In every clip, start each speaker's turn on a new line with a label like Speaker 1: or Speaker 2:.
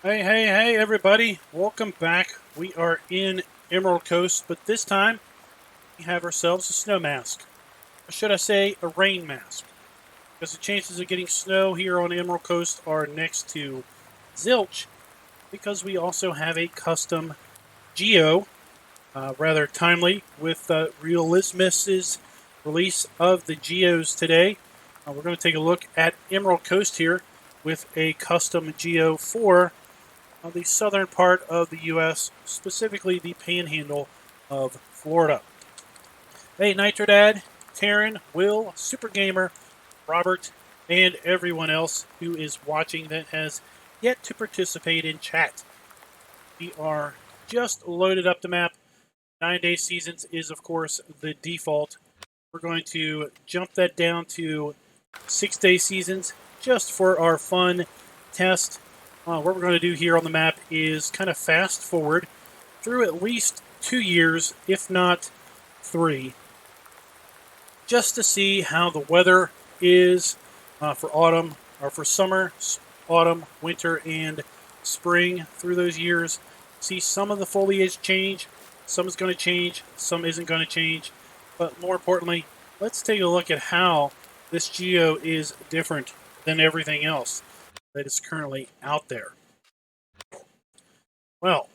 Speaker 1: Hey, everybody. Welcome back. We are in Emerald Coast, but this time we have ourselves a snow mask. Or should I say, a rain mask. Because the chances of getting snow here on Emerald Coast are next to zilch, because we also have a custom geo, rather timely, with Realismus' release of the geos today. We're going to take a look at Emerald Coast here with a custom geo for the southern part of the U.S., specifically the panhandle of Florida. Hey, Nitrodad, Taryn, Will, Super Gamer, Robert, and everyone else who is watching that has yet to participate in chat. We are just loaded up the map. 9-day seasons is, of course, the default. We're going to jump that down to 6-day seasons just for our fun test. What we're going to do here on the map is kind of fast forward through at least 2 years, if not 3, just to see how the weather is for autumn, or for summer, autumn, winter, and spring through those years. See some of the foliage change, some is going to change, some isn't going to change. But more importantly, let's take a look at how this geo is different than everything else that is currently out there. Well,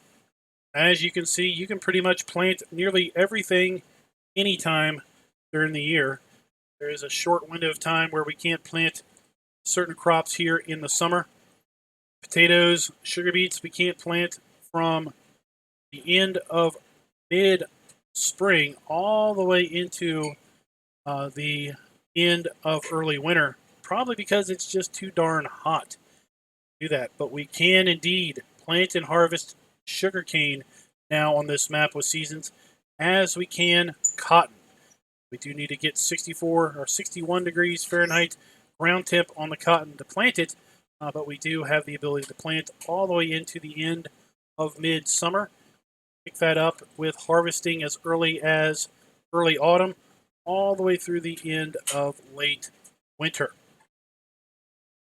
Speaker 1: as you can see, you can pretty much plant nearly everything anytime during the year. There is a short window of time where we can't plant certain crops here in the summer. Potatoes, sugar beets, we can't plant from the end of mid-spring all the way into the end of early winter, probably because it's just too darn hot to do that. But we can indeed plant and harvest sugarcane now on this map with seasons, as we can cotton. We do need to get 64 or 61 degrees Fahrenheit ground temp on the cotton to plant it, but we do have the ability to plant all the way into the end of midsummer. Pick that up with harvesting as early as early autumn, all the way through the end of late winter.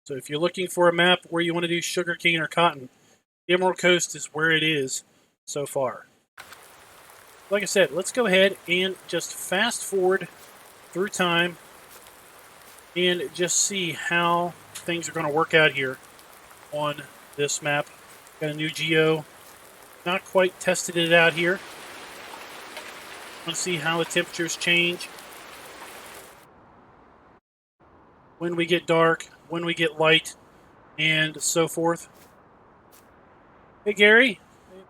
Speaker 1: So if you're looking for a map where you want to do sugarcane or cotton, Emerald Coast is where it is so far. Like I said, let's go ahead and just fast forward through time and just see how things are going to work out here on this map. Got a new geo. Not quite tested it out here. Want to see how the temperatures change when we get dark, when we get light, and so forth. Hey, Gary,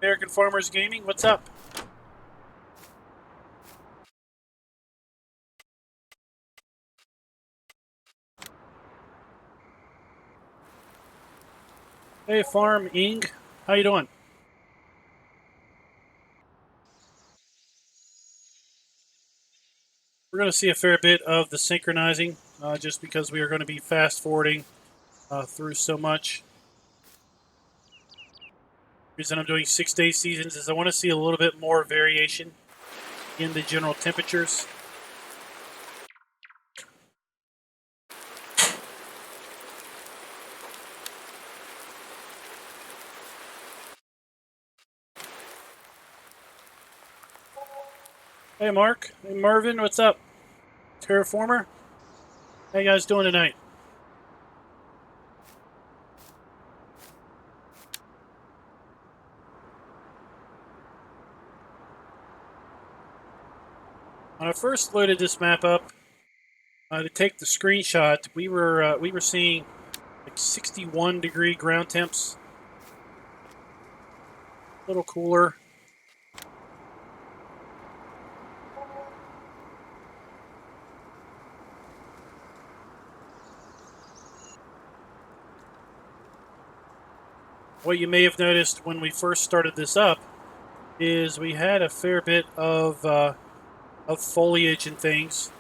Speaker 1: American Farmers Gaming, what's up? Hey, Farm Ing, how you doing? We're going to see a fair bit of the synchronizing, just because we are going to be fast forwarding through so much. The reason I'm doing 6-day seasons is I want to see a little bit more variation in the general temperatures. Hey, Mark. Hey, Marvin, what's up? Terraformer? How you guys doing tonight? When I first loaded this map up to take the screenshot, we were seeing like 61 degree ground temps, a little cooler. What you may have noticed when we first started this up is we had a fair bit of foliage and things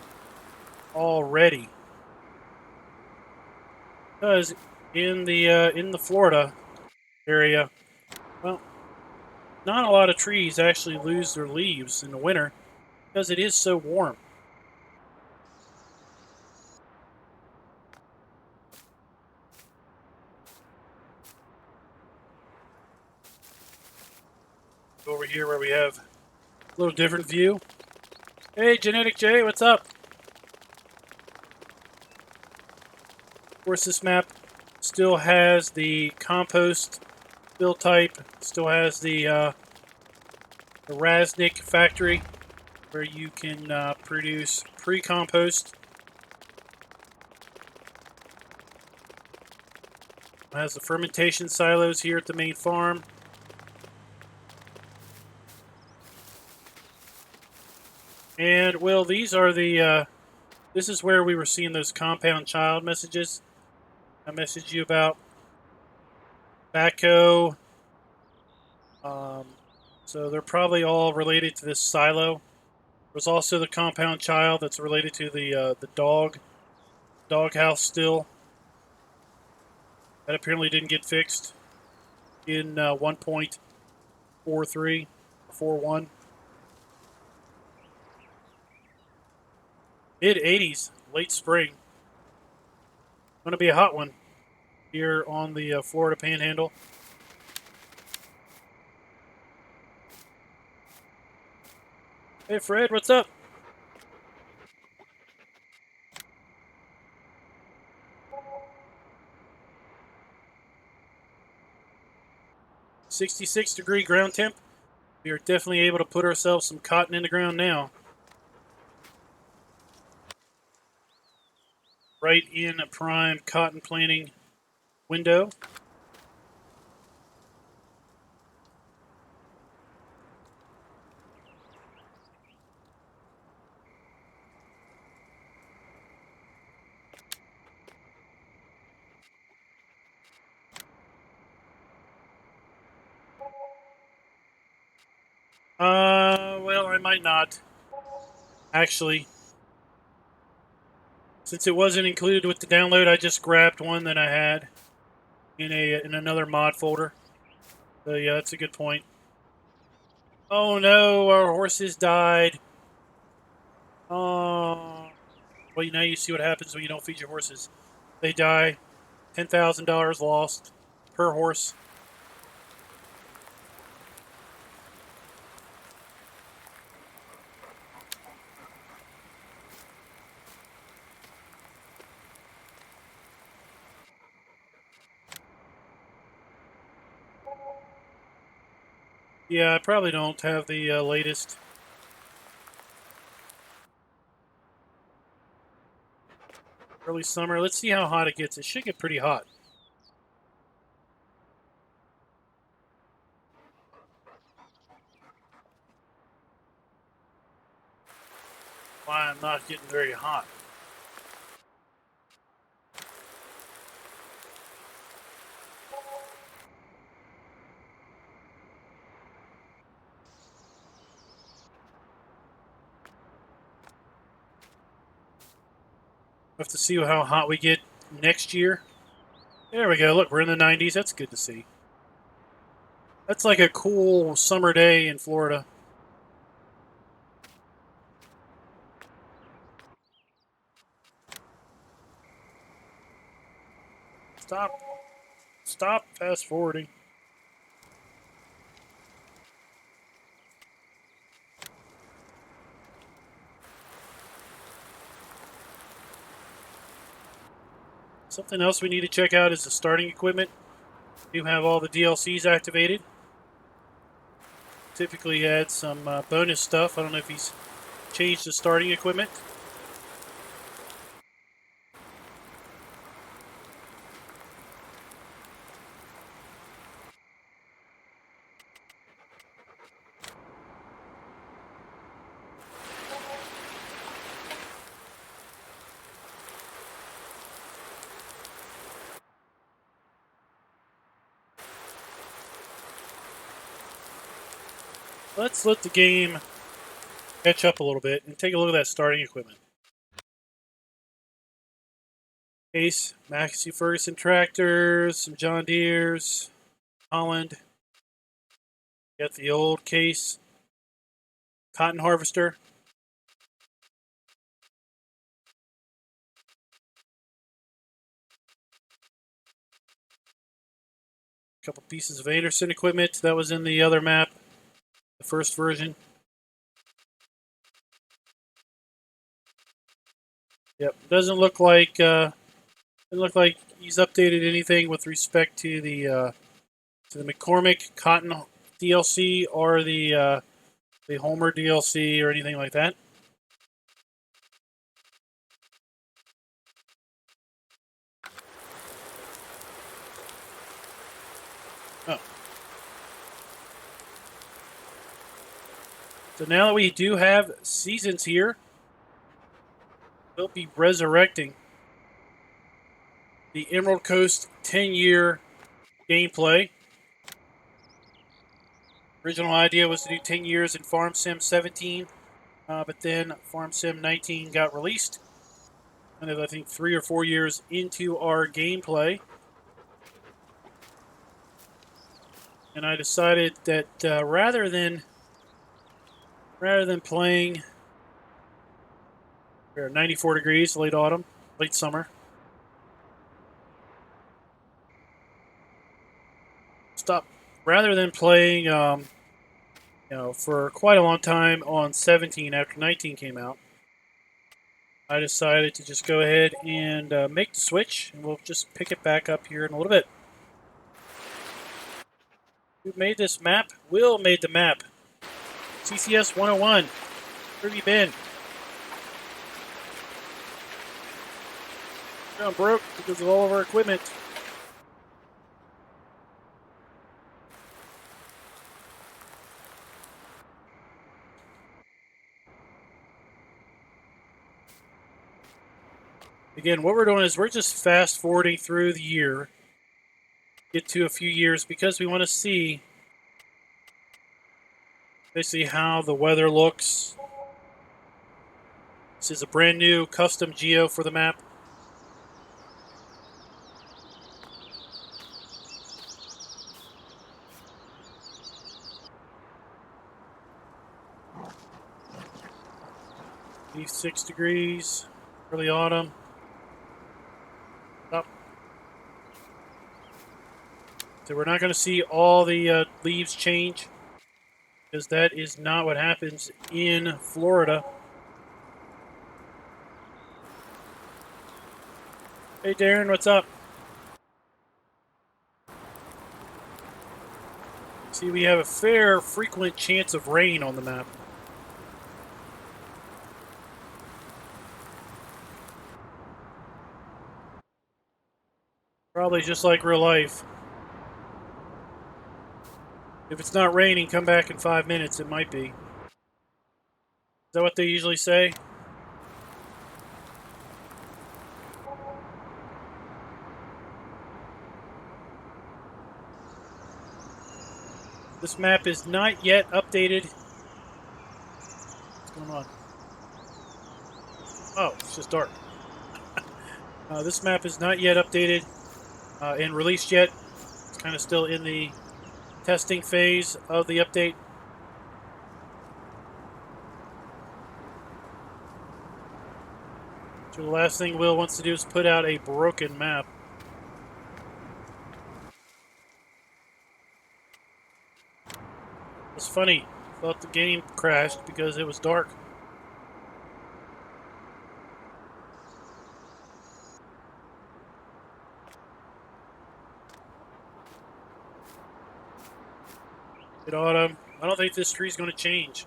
Speaker 1: already, because in the Florida area, well, not a lot of trees actually lose their leaves in the winter because it is so warm. Over here where we have a little different view. Hey, Genetic J, what's up? Of course, this map still has the compost fill type. Still has the Raznik factory where you can produce pre-compost. It has the fermentation silos here at the main farm. And, well, these are the, this is where we were seeing those compound child messages I messaged you about. Backhoe. So they're probably all related to this silo. There's also the compound child that's related to the dog house still. That apparently didn't get fixed in 1.43, 41. Mid 80s, late spring. Going to be a hot one here on the Florida Panhandle. Hey Fred, what's up? .66-degree ground temp. We are definitely able to put ourselves some cotton in the ground now. Right in a prime cotton planting window. Well, I might not. Actually, since it wasn't included with the download, I just grabbed one that I had in another mod folder. So yeah, that's a good point. Oh no, our horses died. Oh, well, now you see what happens when you don't feed your horses. They die. $10,000 lost per horse. Yeah, I probably don't have the latest. Early summer. Let's see how hot it gets. It should get pretty hot. Why I'm not getting very hot. We'll have to see how hot we get next year. There we go. Look, we're in the 90s. That's good to see. That's like a cool summer day in Florida. Stop. Stop fast forwarding. Something else we need to check out is the starting equipment. We do have all the DLCs activated. Typically add some bonus stuff. I don't know if he's changed the starting equipment. Let's let the game catch up a little bit and take a look at that starting equipment. Case, Massey Ferguson tractors, some John Deere's, Holland. Got the old Case cotton harvester. A couple pieces of Anderson equipment that was in the other map. the first version. Yep, doesn't look like he's updated anything with respect to the McCormick Cotton DLC or the Homer DLC or anything like that. Oh. So now that we do have seasons here, we'll be resurrecting the Emerald Coast 10-year gameplay. Original idea was to do 10 years in Farm Sim 17, but then Farm Sim 19 got released. And I think 3 or 4 years into our gameplay, and I decided that rather than playing 94 degrees, late autumn, late summer, rather than playing for quite a long time on 17 after 19 came out, I decided to just go ahead and make the switch, and we'll just pick it back up here in a little bit. Who made this map? Will made the map. CCS 101. Where have you been? We're broke because of all of our equipment. Again, what we're doing is we're just fast forwarding through the year, get to a few years, because we want to see basically how the weather looks. This is a brand new custom geo for the map. Leaf 6 degrees, early autumn. Up. So we're not going to see all the leaves change, because that is not what happens in Florida. Hey Darren, what's up? See, we have a fair frequent chance of rain on the map. Probably just like real life. If it's not raining, come back in 5 minutes. It might be. Is that what they usually say? This map is not yet updated. What's going on? Oh, it's just dark. This map is not yet updated and released yet. It's kind of still in the testing phase of the update. So the last thing Will wants to do is put out a broken map. It's funny. Thought the game crashed because it was dark. Good autumn. I don't think this tree's going to change.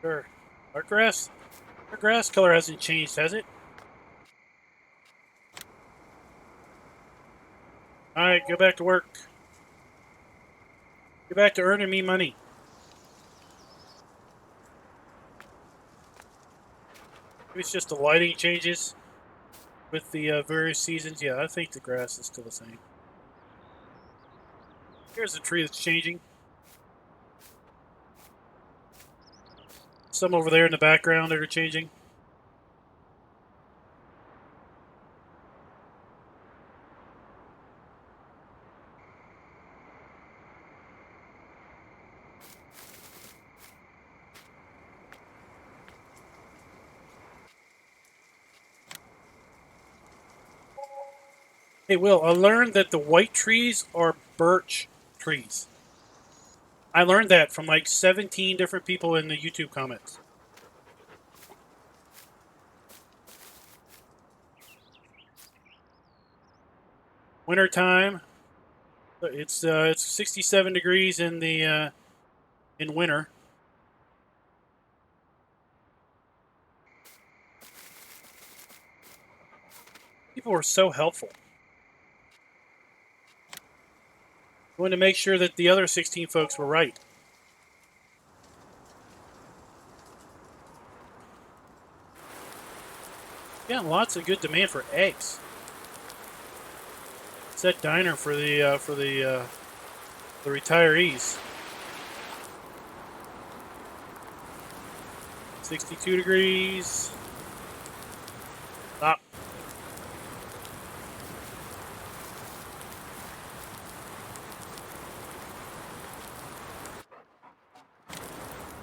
Speaker 1: Sure. Our grass color hasn't changed, has it? Alright, go back to work. Get back to earning me money. Maybe it's just the lighting changes with the various seasons. Yeah, I think the grass is still the same. Here's a tree that's changing. Some over there in the background that are changing. Hey, Will, I learned that the white trees are birch trees. I learned that from like 17 different people in the YouTube comments. Wintertime, it's 67 degrees in the in winter. People were so helpful. I wanted to make sure that the other 16 folks were right. Yeah, lots of good demand for eggs. It's that diner for the retirees. 62 degrees. Stop.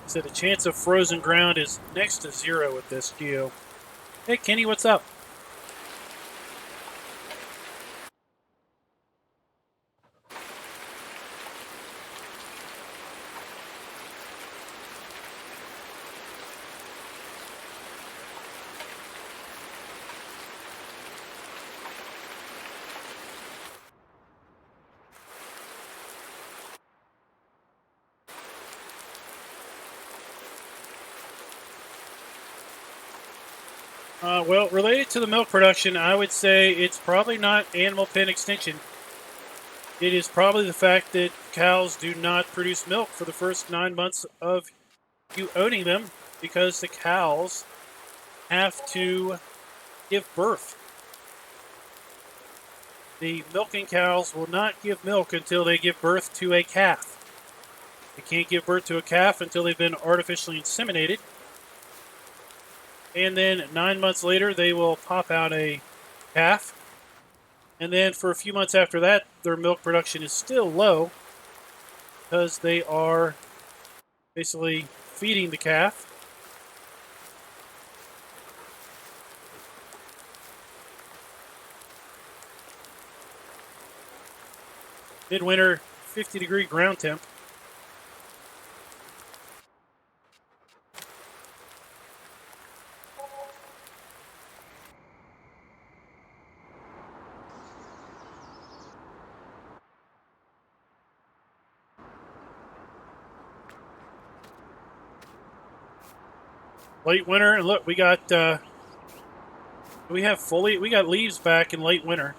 Speaker 1: Said the chance of frozen ground is next to zero with this geo. Hey Kenny, what's up? Well, related to the milk production, I would say it's probably not animal pen extension. It is probably the fact that cows do not produce milk for the first 9 months of you owning them because the cows have to give birth. The milking cows will not give milk until they give birth to a calf. They can't give birth to a calf until they've been artificially inseminated. And then 9 months later, they will pop out a calf. And then for a few months after that, their milk production is still low because they are basically feeding the calf. Midwinter, 50-degree ground temp. Late winter, and look, we got we got leaves back in late winter.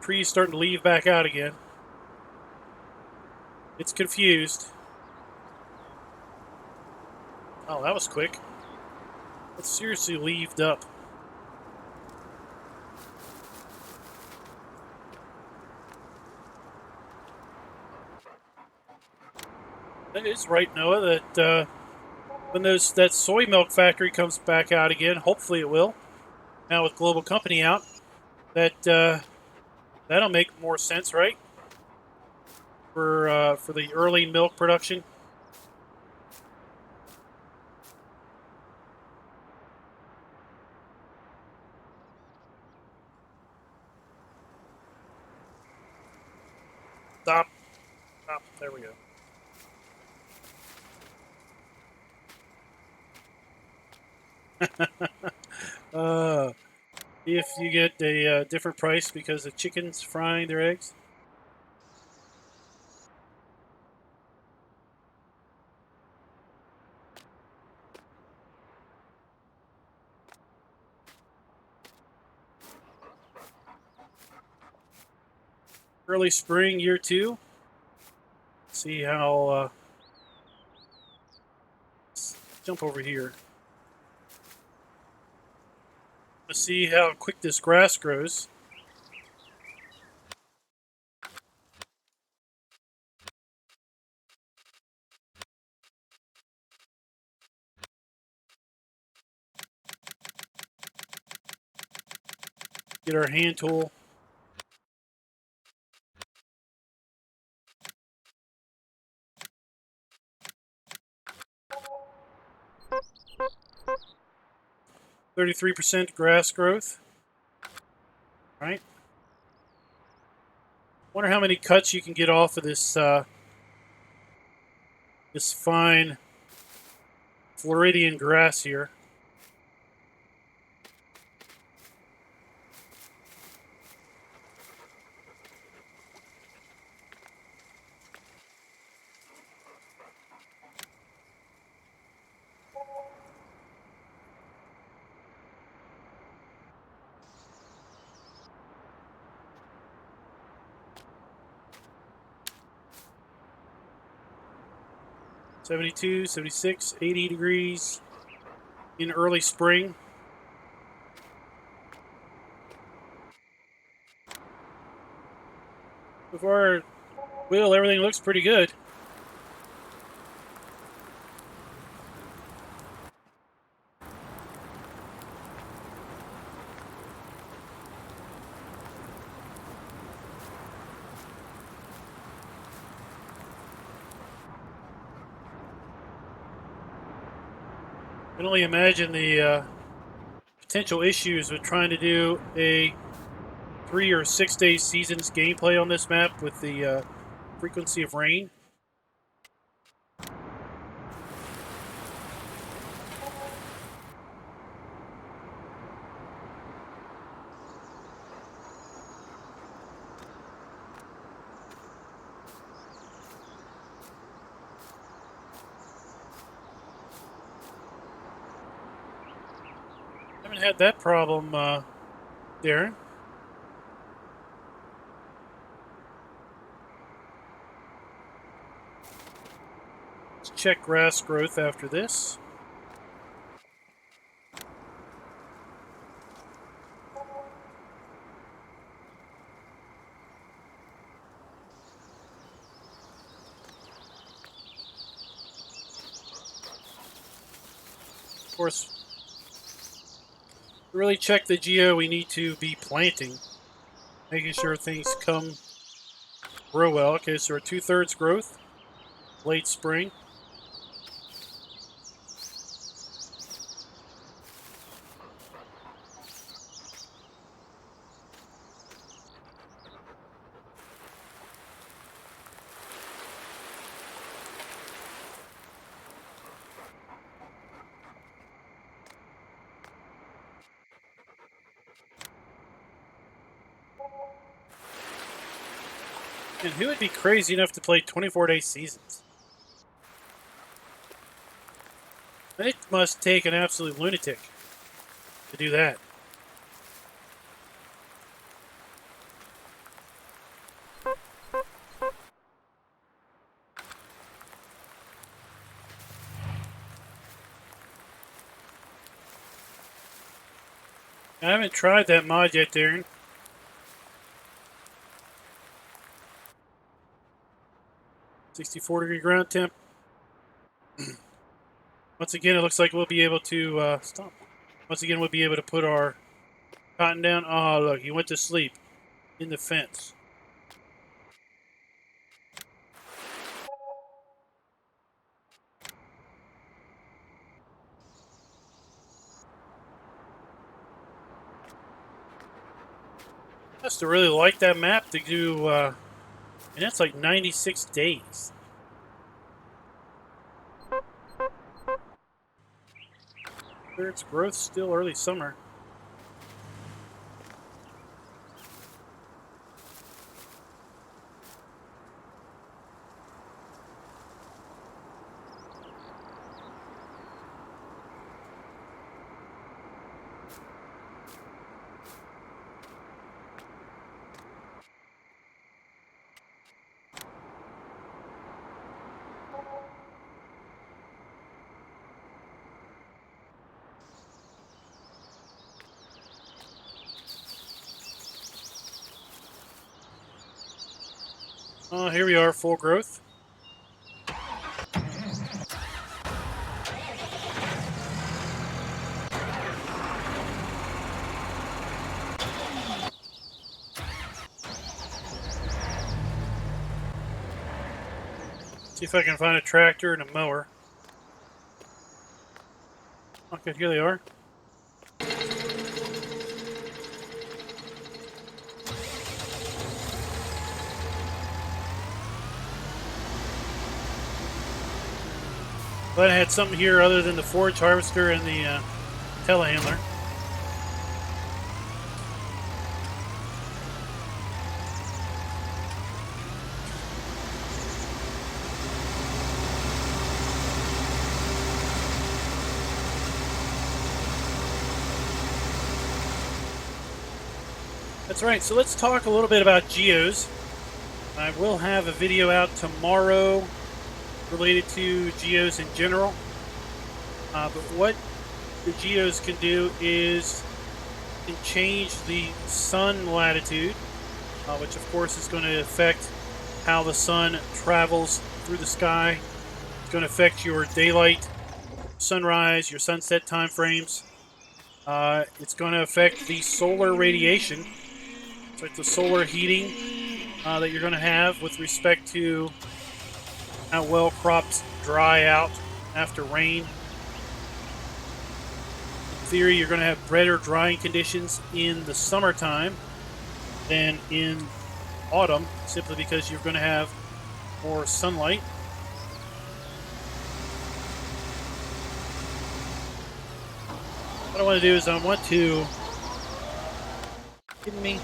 Speaker 1: Trees starting to leave back out again. It's confused. Oh, that was quick. It's seriously leaved up. That is right, Noah, that when that soy milk factory comes back out again, hopefully it will, now with Global Company out, that that'll make more sense, right? For the early milk production. Stop. Stop. There we go. If you get a different price because the chicken's frying their eggs. Early spring, year 2. See how. Let's jump over here. Let's see how quick this grass grows. Get our hand tool. .33% grass growth. Right. Wonder how many cuts you can get off of this this fine Floridian grass here. $72, $76, $80 degrees in early spring. So far, Will, everything looks pretty good. I can only imagine the potential issues with trying to do a 3 or 6 day seasons gameplay on this map with the frequency of rain. Haven't had that problem, Darren. Let's check grass growth after this. Of course, to really check the geo, we need to be planting, making sure things grow well. Okay, so we're 2/3 growth, late spring. And who would be crazy enough to play 24-day seasons? It must take an absolute lunatic to do that. I haven't tried that mod yet, Darren. $64 ground temp. Once again, it looks like we'll be able to stop. Once again, we'll be able to put our cotton down. Oh, look, he went to sleep in the fence. I must have really liked that map to do, and that's like 96 days. Its growth still early summer. Here we are, full growth. See if I can find a tractor and a mower. Okay, here they are. Glad I had something here other than the forage harvester and the telehandler. That's right, so let's talk a little bit about geos. I will have a video out tomorrow related to geos in general. But what the geos can do is can change the sun latitude, which of course is going to affect how the sun travels through the sky. It's going to affect your daylight, sunrise, your sunset time frames. It's going to affect the solar radiation. So it's the solar heating that you're going to have with respect to how well crops dry out after rain. In theory, you're going to have better drying conditions in the summertime than in autumn, simply because you're going to have more sunlight. What I want to do is I want to... Kidding me?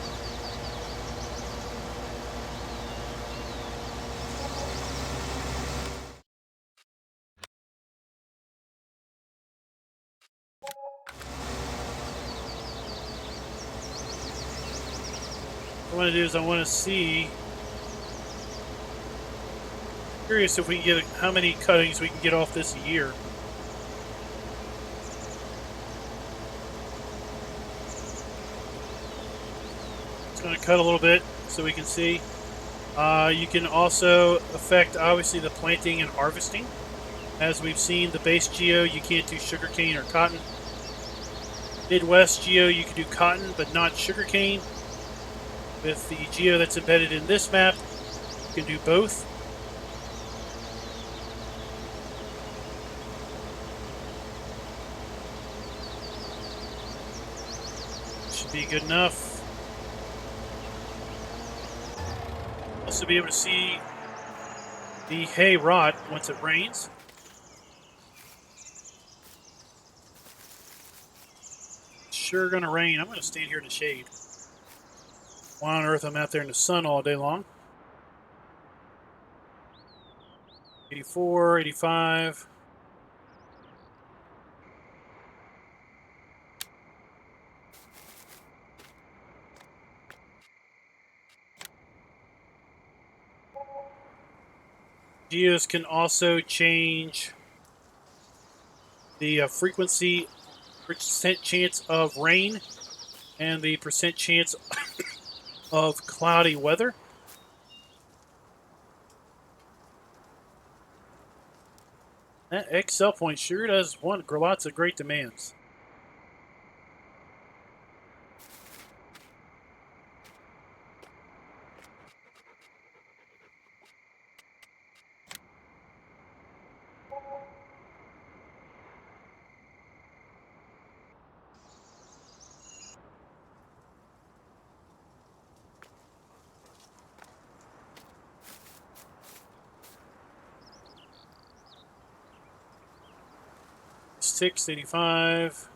Speaker 1: What I want to do is I want to see... Curious if we can get how many cuttings we can get off this a year. It's going to cut a little bit so we can see. You can also affect, obviously, the planting and harvesting. As we've seen, the base geo, you can't do sugarcane or cotton. Midwest geo, you can do cotton, but not sugarcane. With the geo that's embedded in this map, you can do both. Should be good enough. Also be able to see the hay rot once it rains. It's sure gonna rain. I'm gonna stand here in the shade. Why on earth I'm out there in the sun all day long? 84, 85. Geos can also change the frequency, percent chance of rain, and the percent chance of cloudy weather. That Excel point sure does lots of great demands. $6.85.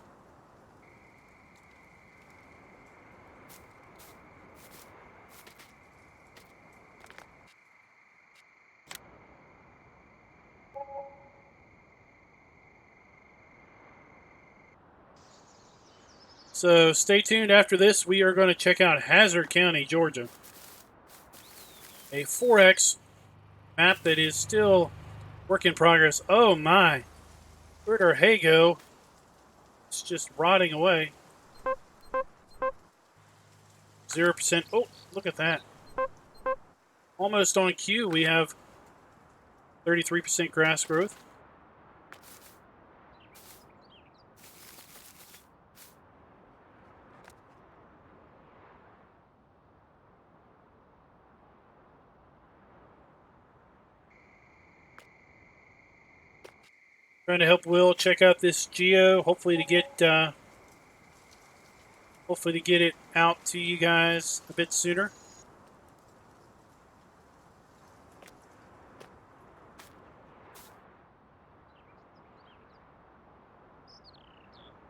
Speaker 1: So stay tuned. After this, we are going to check out Hazzard County, Georgia. A 4X map that is still work in progress. Oh my. Where'd our hay go? It's just rotting away. 0%. Oh, look at that. Almost on cue, we have 33% grass growth. Trying to help Will check out this geo, hopefully to get it out to you guys a bit sooner.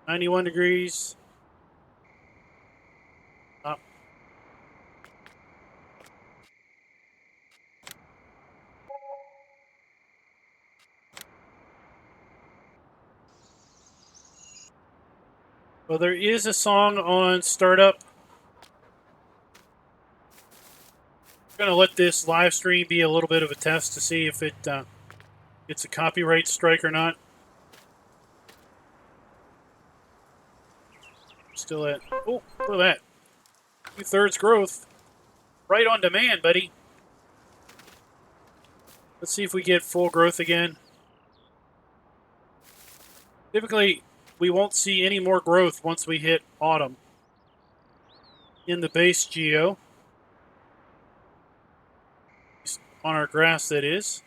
Speaker 1: 91 degrees. Up. Well, there is a song on startup. I'm going to let this live stream be a little bit of a test to see if it gets a copyright strike or not. Still at, oh, look at that. 2/3 growth. Right on demand, buddy. Let's see if we get full growth again. Typically, we won't see any more growth once we hit autumn. In the base geo. On our grass, that is.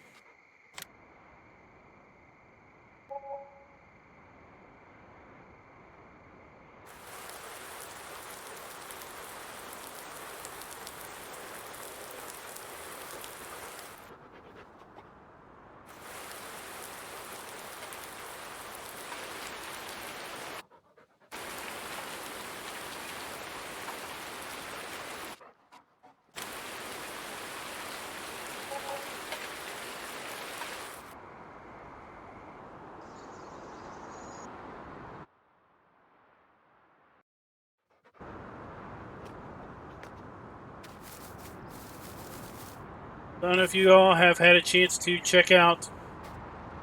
Speaker 1: I don't know if you all have had a chance to check out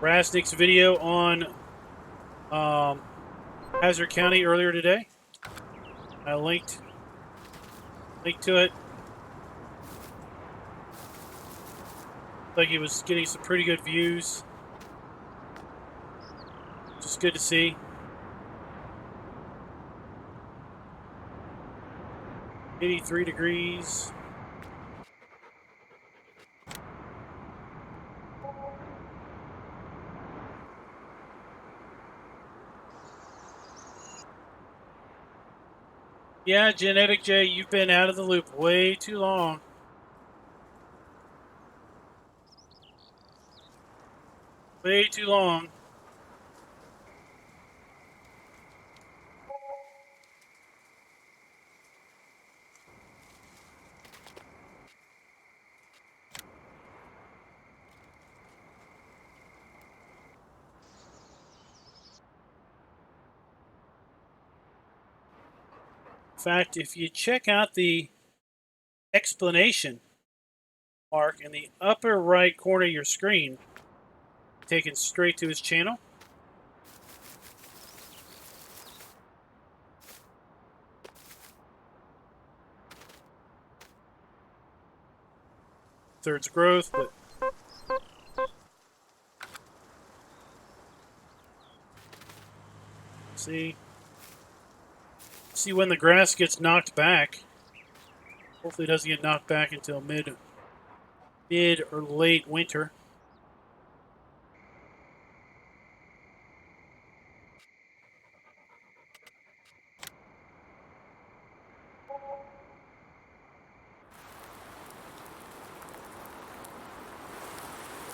Speaker 1: Rasnick's video on Hazzard County earlier today. I linked to it. Like he was getting some pretty good views. Just good to see. 83 degrees. Yeah, Genetic J, you've been out of the loop way too long. Way too long. In fact, if you check out the explanation mark in the upper right corner of your screen, taken straight to his channel. Thirds growth, but see when the grass gets knocked back. Hopefully it doesn't get knocked back until mid or late winter.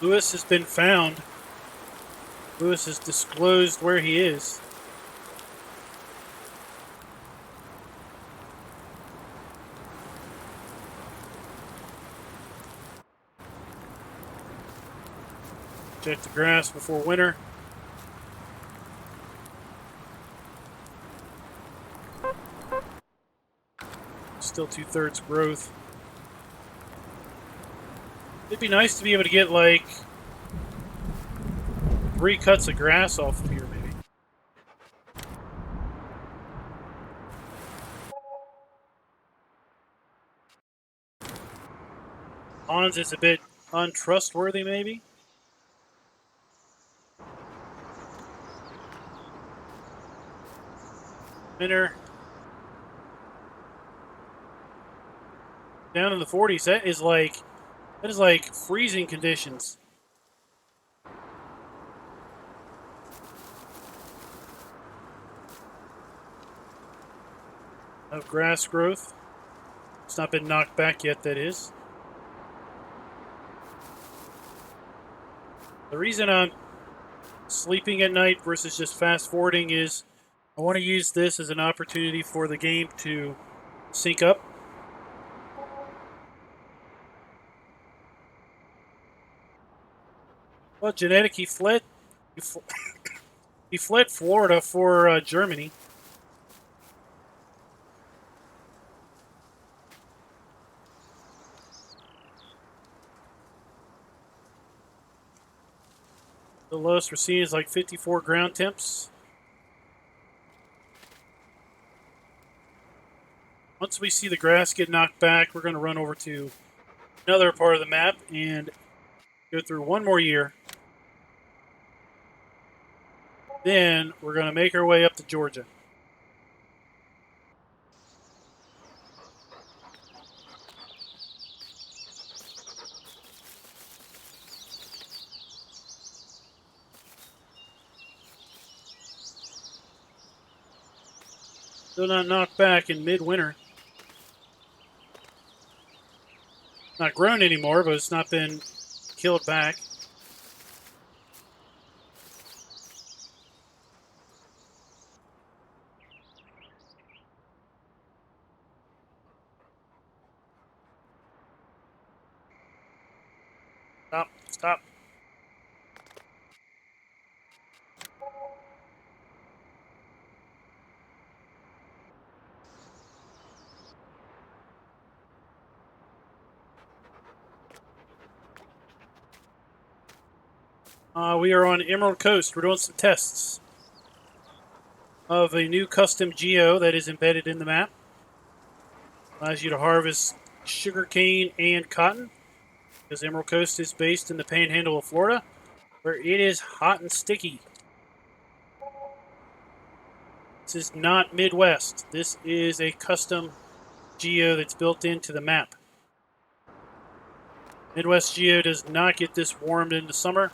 Speaker 1: Lewis has been found. Lewis has disclosed where he is. Check the grass before winter. Still 2/3 growth. It'd be nice to be able to get like 3 cuts of grass off of here, maybe. Hans is a bit untrustworthy, maybe. Winter. Down in the 40s. That is like freezing conditions. Of grass growth. It's not been knocked back yet, that is. The reason I'm sleeping at night versus just fast forwarding is I want to use this as an opportunity for the game to sync up. Well, Genetic, he fled. He fled Florida for Germany. The lowest we're seeing is like 54 ground temps. Once we see the grass get knocked back, we're going to run over to another part of the map and go through one more year. Then we're going to make our way up to Georgia. Still not knocked back in midwinter. Not grown anymore, but it's not been killed back. Stop, stop. We are on Emerald Coast. We're doing some tests of a new custom geo that is embedded in the map. Allows you to harvest sugarcane and cotton, because Emerald Coast is based in the panhandle of Florida, where it is hot and sticky. This is not Midwest. This is a custom geo that's built into the map. Midwest geo does not get this warm in the summer,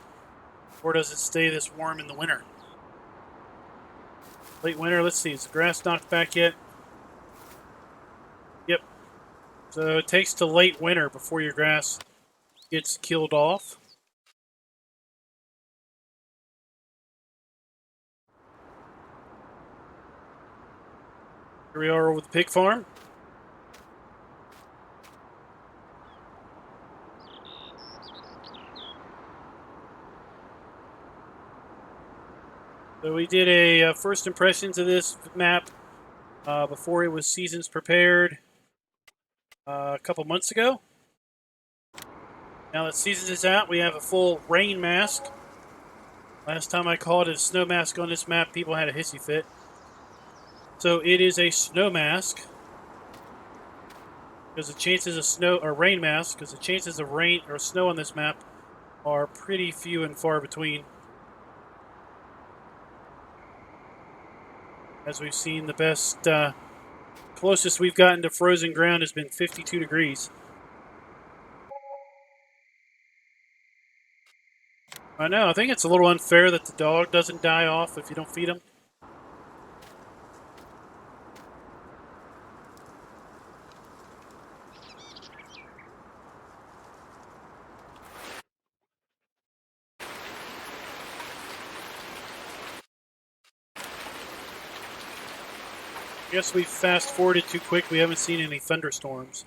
Speaker 1: or does it stay this warm in the winter? Late winter, let's see, is the grass knocked back yet? Yep. So it takes to late winter before your grass gets killed off. Here we are over the pig farm. So we did a first impressions of this map before it was seasons prepared a couple months ago. Now that seasons is out, we have a full rain mask. Last time I called it a snow mask on this map, people had a hissy fit. So it is a snow mask, because the chances of snow, or rain mask, because the chances of rain or snow on this map are pretty few and far between. As we've seen, the best, closest we've gotten to frozen ground has been 52 degrees. I know, I think it's a little unfair that the dog doesn't die off if you don't feed him. I guess we fast forwarded too quick. We haven't seen any thunderstorms.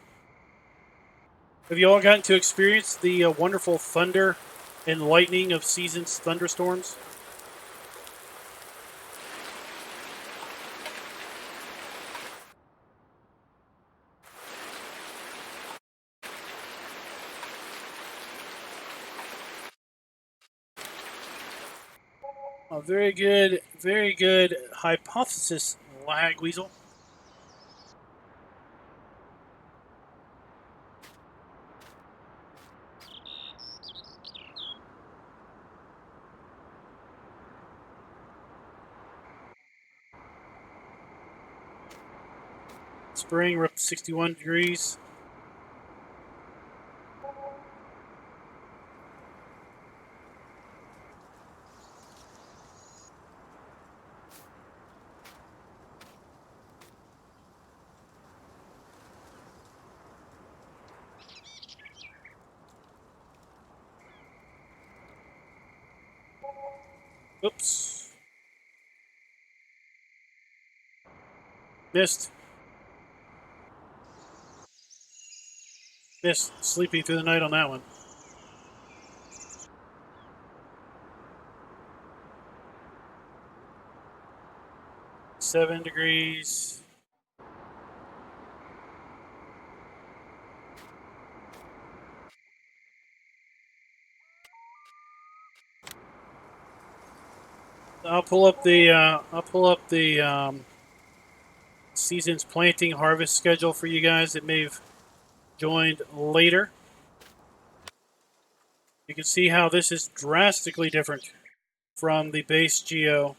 Speaker 1: Have you all gotten to experience the wonderful thunder and lightning of season's thunderstorms? Very good hypothesis, Lag Weasel. Spring, we're up to 61 degrees. Oops. Missed. Missed. Sleeping through the night on that one. $7 degrees. I'll pull up the season's planting harvest schedule for you guys that may have joined later. You can see how this is drastically different from the base geo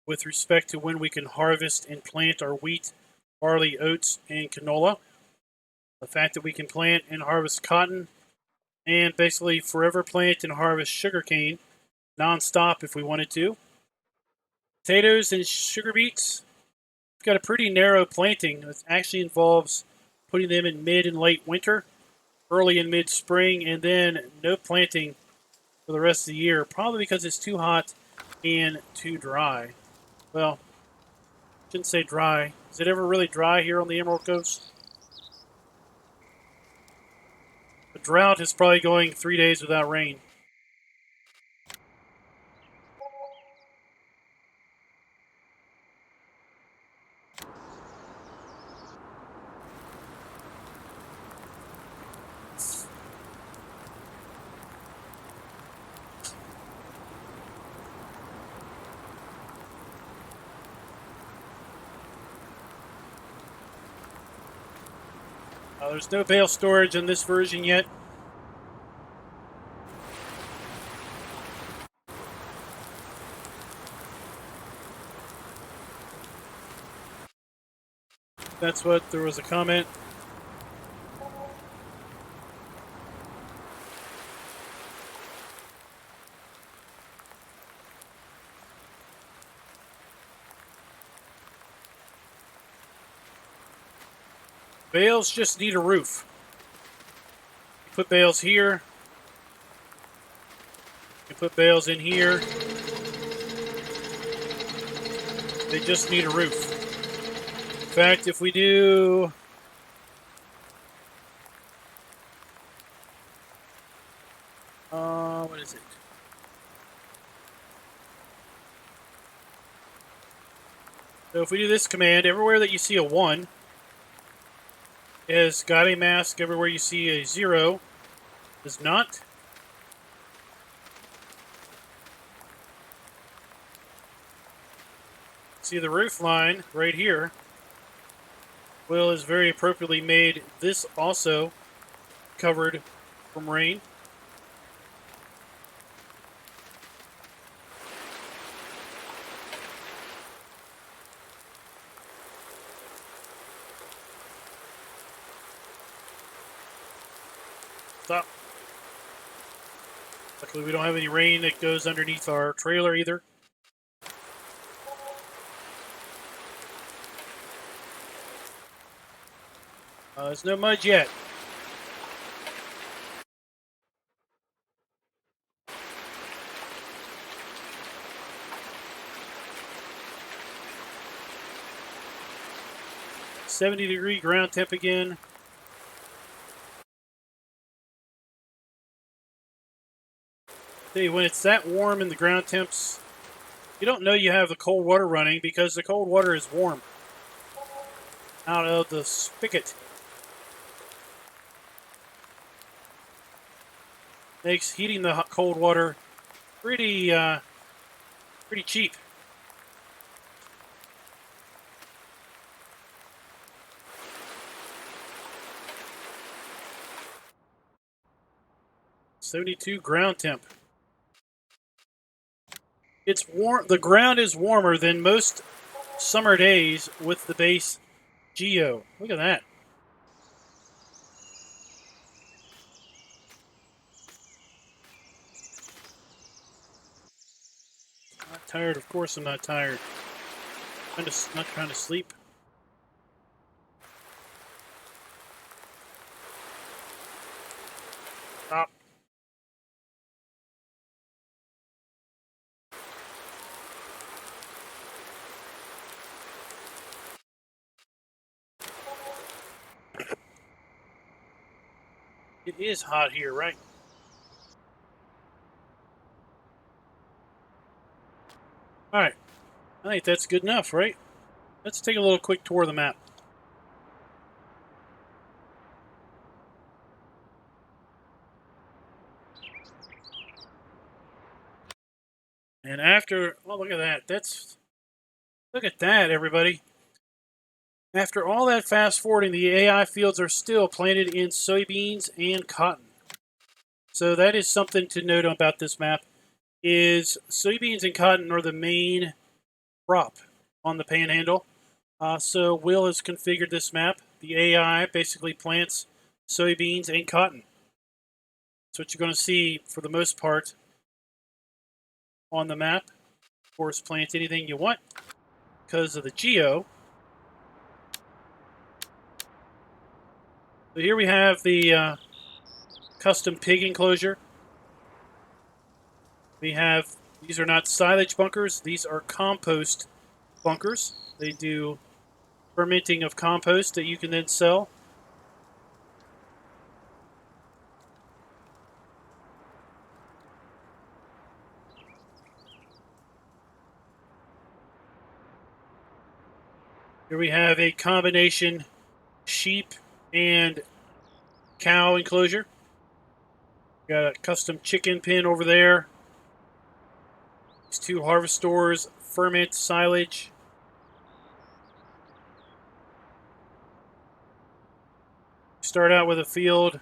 Speaker 1: with respect to when we can harvest and plant our wheat, barley, oats, and canola. The fact that we can plant and harvest cotton and basically forever plant and harvest sugarcane non-stop if we wanted to. Potatoes and sugar beets, we've got a pretty narrow planting. It actually involves putting them in mid and late winter, early and mid-spring, and then no planting for the rest of the year, probably because it's too hot and too dry. Well, I shouldn't say dry. Is it ever really dry here on the Emerald Coast? The drought is probably going 3 days without rain. There's no bale storage in this version yet. That's what there was a comment. Bales just need a roof. You put bales here. You put bales in here. They just need a roof. In fact, if we do... what is it? So if we do this command, everywhere that you see a 1 has got a mask. Everywhere you see a 0 does not. See the roof line right here. Will has very appropriately made this also covered from rain. Stop. Luckily we don't have any rain that goes underneath our trailer either. There's no mud yet. $70-degree ground temp again. See, when it's that warm in the ground temps, you don't know you have the cold water running because the cold water is warm out of the spigot. Makes heating the cold water pretty cheap. $72 ground temp. It's warm. The ground is warmer than most summer days with the base geo. Look at that. Not tired. Of course I'm not tired. I'm just not trying to sleep. Stop. It is hot here, right? All right. I think that's good enough, right? Let's take a little quick tour of the map. And after, oh, look at that. Look at that, everybody. After all that fast forwarding, the AI fields are still planted in soybeans and cotton. So that is something to note about this map, is soybeans and cotton are the main crop on the panhandle. So Will has configured this map. The AI basically plants soybeans and cotton. That's what you're going to see for the most part on the map. Of course, plant anything you want because of the geo. So here we have the custom pig enclosure. These are not silage bunkers, these are compost bunkers. They do fermenting of compost that you can then sell. Here we have a combination sheep and cow enclosure. Got a custom chicken pen over there. These two harvest stores ferment silage. Start out with a field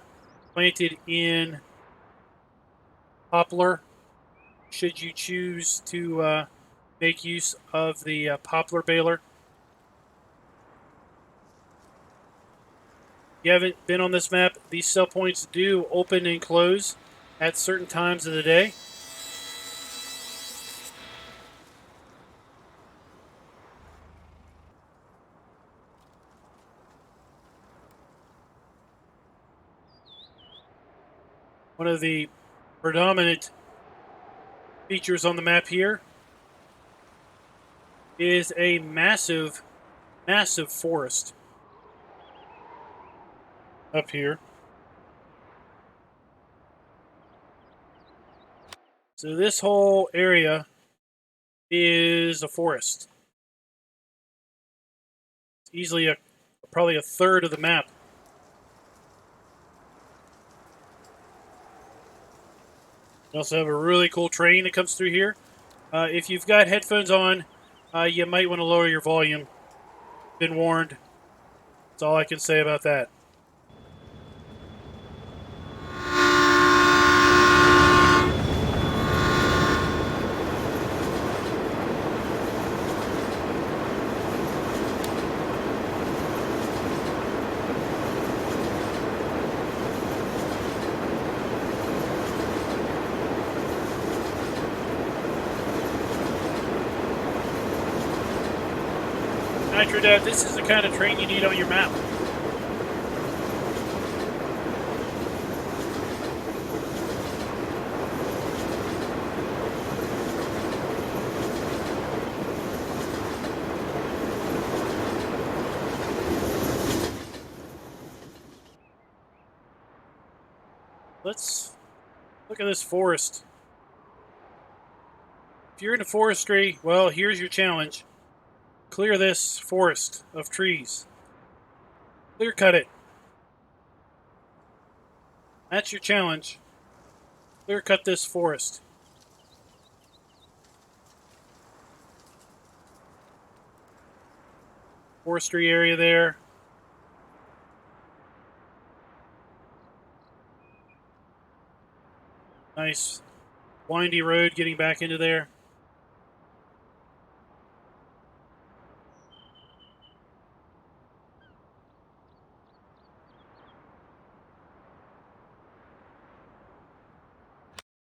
Speaker 1: planted in poplar. Should you choose to make use of the poplar baler. If you haven't been on this map, these sell points do open and close at certain times of the day. One of the predominant features on the map here is a massive, massive forest up here. So this whole area is a forest. It's easily probably a third of the map. We also have a really cool train that comes through here. If you've got headphones on, you might want to lower your volume. Been warned. That's all I can say about that. Dad, this is the kind of train you need on your map. Let's look at this forest. If you're into forestry, well, here's your challenge. Clear this forest of trees. Clear cut it. That's your challenge. Clear cut this forest. Forestry area there. Nice windy road getting back into there.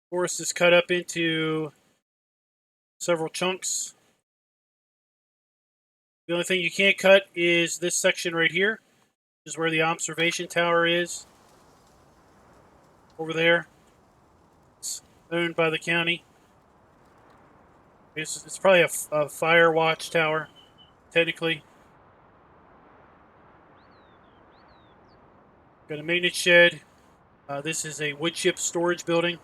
Speaker 1: Forest is cut up into several chunks. The only thing you can't cut is this section right here. This is where the observation tower is. Over there. It's owned by the county. It's probably a fire watch tower, technically. Got a maintenance shed. This is a wood chip storage building.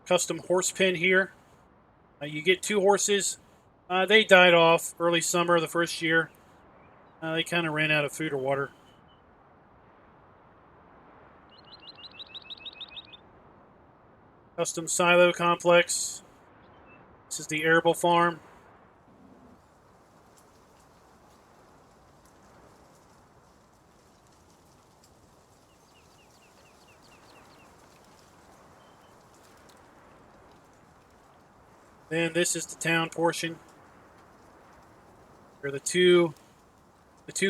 Speaker 1: Custom horse pen here. You get 2 horses. They died off early summer the first year. They kind of ran out of food or water. Custom silo complex. This is the arable farm. Then this is the town portion. Here are the two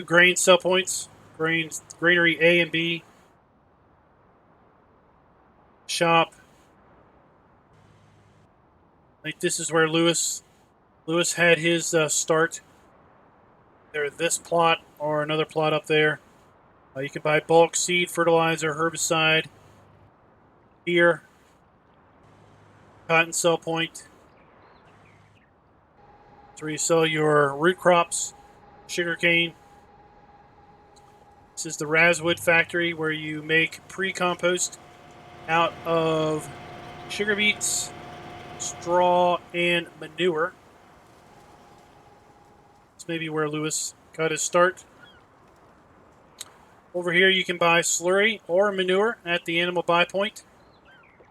Speaker 1: grain sell points. Granary A and B. Shop. I think this is where Lewis had his start. Either this plot or another plot up there. You can buy bulk seed, fertilizer, herbicide. Here, cotton sell point. It's where you sell your root crops, sugarcane. This is the Razwood factory where you make pre-compost out of sugar beets, straw, and manure. It's maybe where Lewis got his start. Over here you can buy slurry or manure at the animal buy point.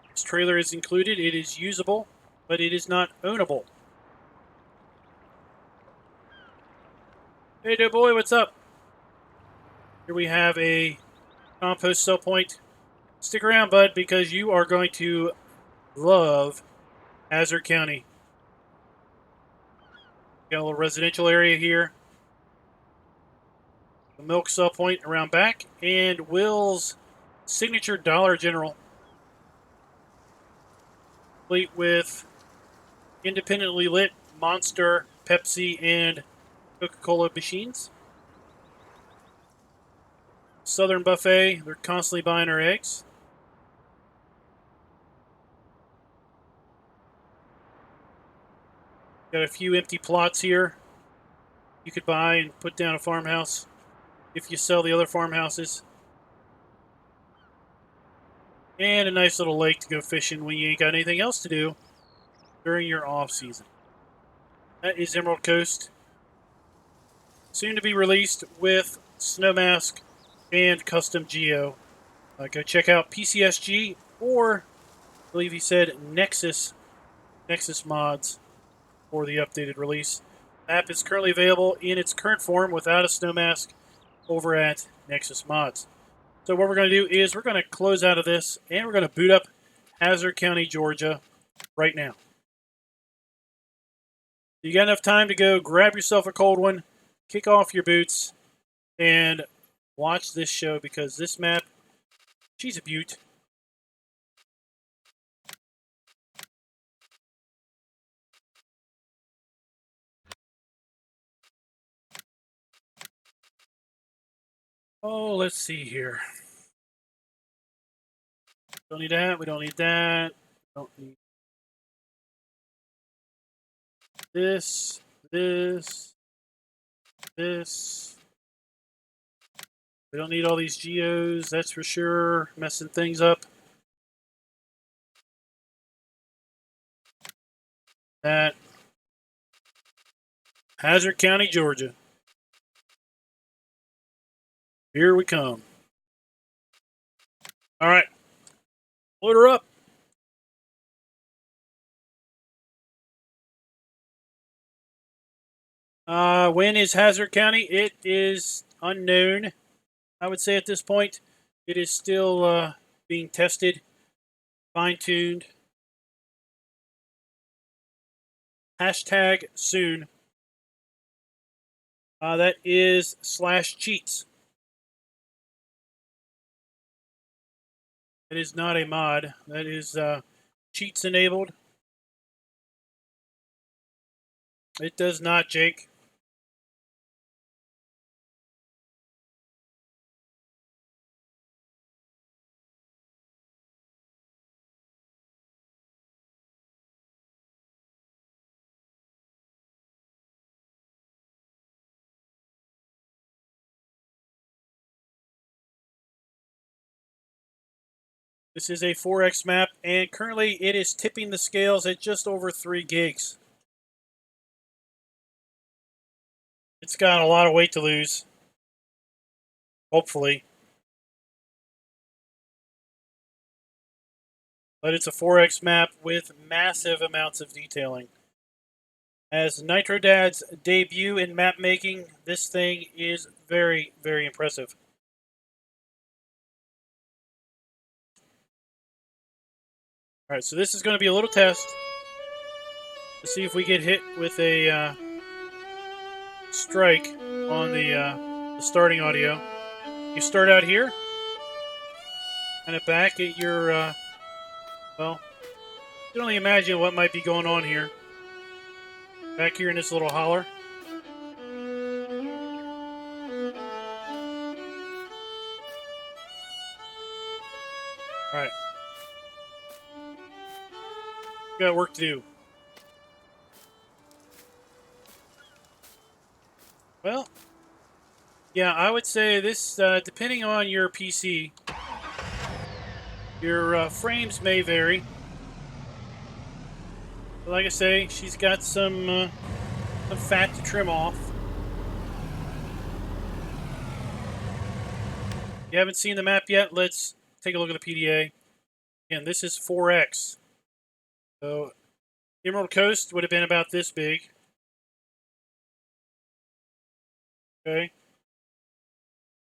Speaker 1: This trailer is included. It is usable, but it is not ownable. Hey, boy, what's up? Here we have a compost sell point. Stick around, bud, because you are going to love Hazzard County. Got a little residential area here. The milk sell point around back, and Will's signature Dollar General, complete with independently lit Monster, Pepsi, and Coca-Cola machines. Southern Buffet, they're constantly buying our eggs. Got a few empty plots here you could buy and put down a farmhouse if you sell the other farmhouses. And a nice little lake to go fishing when you ain't got anything else to do during your off season. That is Emerald Coast. Soon to be released with Snowmask and Custom Geo. Go check out PCSG or I believe he said Nexus mods for the updated release. The app is currently available in its current form without a Snowmask over at Nexus Mods. So what we're going to do is we're going to close out of this and we're going to boot up Hazzard County, Georgia right now. You got enough time to go grab yourself a cold one, kick off your boots, and watch this show because this map, she's a beaut. Oh, let's see here. Don't need that. We don't need that. Don't need this, this, this. We don't need all these geos, that's for sure. Messing things up. That. Hazzard County, Georgia. Here we come. All right. Load her up. When is Hazzard County? It is unknown. I would say at this point, it is still being tested, fine-tuned. Hashtag soon. That is /cheats. It is not a mod. That is cheats enabled. It does not, Jake. This is a 4X map, and currently it is tipping the scales at just over 3 gigs. It's got a lot of weight to lose, hopefully. But it's a 4X map with massive amounts of detailing. As NitroDad's debut in map making, this thing is very, very impressive. Alright, so this is going to be a little test to see if we get hit with a strike on the starting audio. You start out here, kind of back at your, well, you can only imagine what might be going on here. Back here in this little holler. Alright. We got work to do. Well, yeah, I would say this, depending on your PC, your frames may vary. But like I say, she's got some fat to trim off. If you haven't seen the map yet, let's take a look at the PDA. Again, this is 4X. So, Emerald Coast would have been about this big. Okay.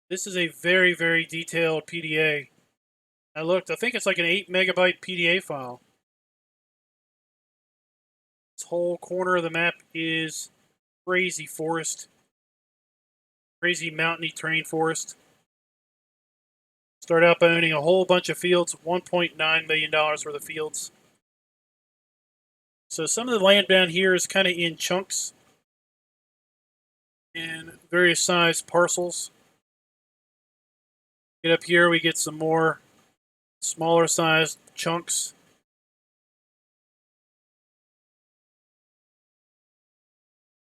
Speaker 1: This is a very, very detailed PDA. I looked, I think it's like an 8 megabyte PDA file. This whole corner of the map is crazy forest. Crazy mountainy terrain forest. Start out by owning a whole bunch of fields, $1.9 million worth of fields. So some of the land down here is kind of in chunks and various size parcels. Get up here, we get some more smaller sized chunks.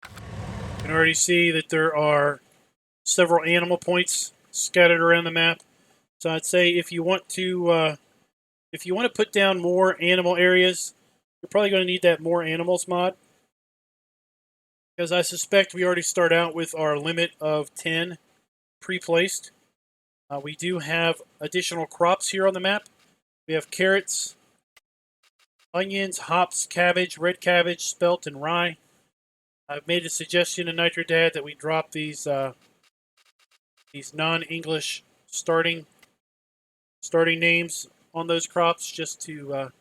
Speaker 1: You can already see that there are several animal points scattered around the map. So I'd say if you want to put down more animal areas, you're probably going to need that more animals mod. Because I suspect we already start out with our limit of 10 pre-placed. We do have additional crops here on the map. We have carrots, onions, hops, cabbage, red cabbage, spelt, and rye. I've made a suggestion to NitroDad that we drop these non-English starting names on those crops just to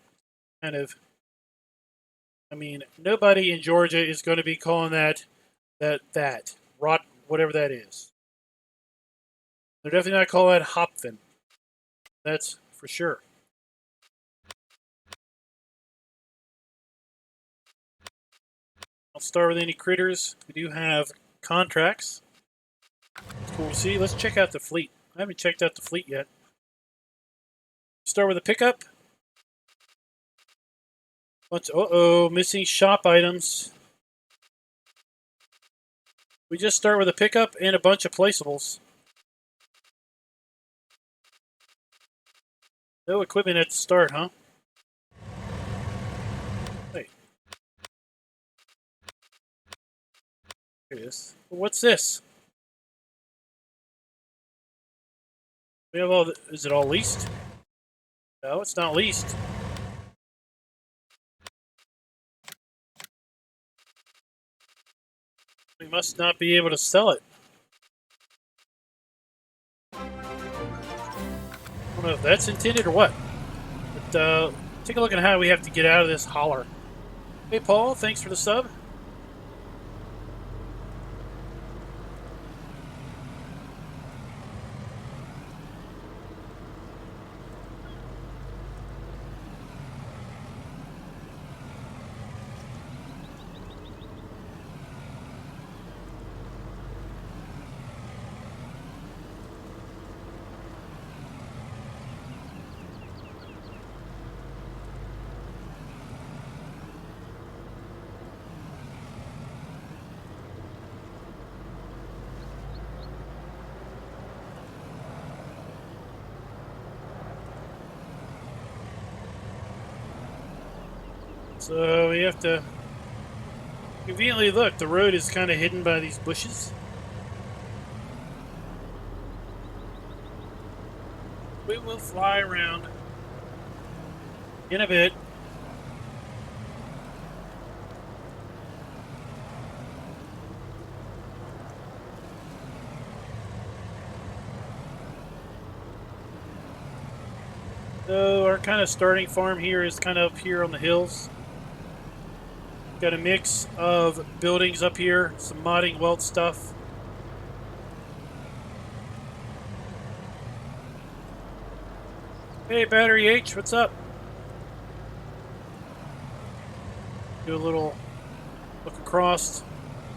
Speaker 1: kind of, I mean, nobody in Georgia is going to be calling that rot, whatever that is. They're definitely not calling that hopfen. That's for sure. I'll start with any critters. We do have contracts. It's cool to see. Let's check out the fleet. I haven't checked out the fleet yet. Start with a pickup. Missing shop items. We just start with a pickup and a bunch of placeables. No equipment at the start, huh? Hey. Here it is. What's this? We have all. Is it all leased? No, it's not leased. We must not be able to sell it. I don't know if that's intended or what. But take a look at how we have to get out of this holler. Hey, Paul, thanks for the sub. So we have to conveniently look. The road is kind of hidden by these bushes. We will fly around in a bit. So our kind of starting farm here is kind of up here on the hills. Got a mix of buildings up here, some modding weld stuff. Hey, Battery H, what's up? Do a little look across.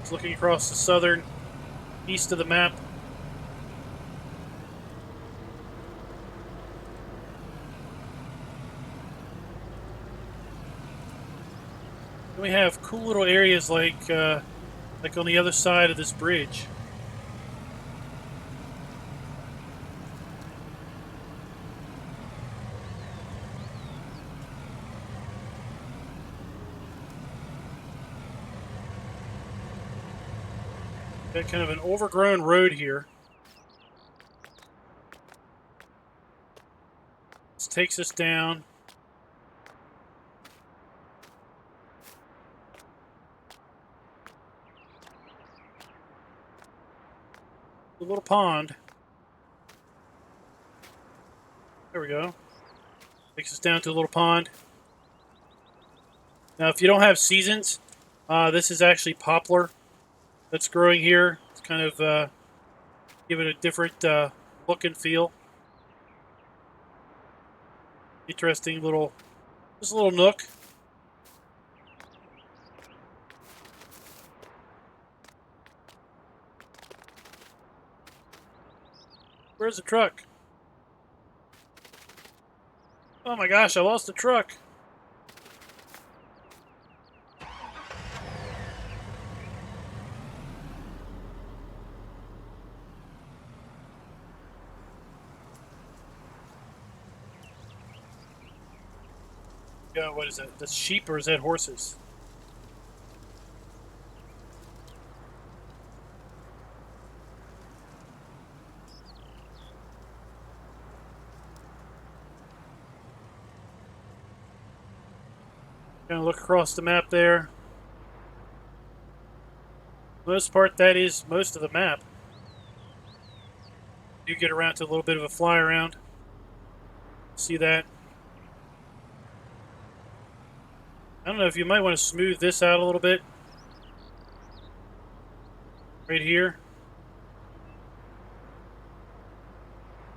Speaker 1: It's looking across the southern east of the map. We have cool little areas like on the other side of this bridge. Got kind of an overgrown road here. This takes us down. A little pond. There we go. Takes us down to a little pond. Now, if you don't have seasons, this is actually poplar that's growing here. It's kind of give it a different look and feel. Interesting little, just a little nook. Where's the truck? Oh my gosh, I lost the truck. Yeah, what is that? That's sheep or is that horses? Kind of look across the map there. Most part, that is most of the map. You get around to a little bit of a fly around. See that? I don't know if you might want to smooth this out a little bit. Right here.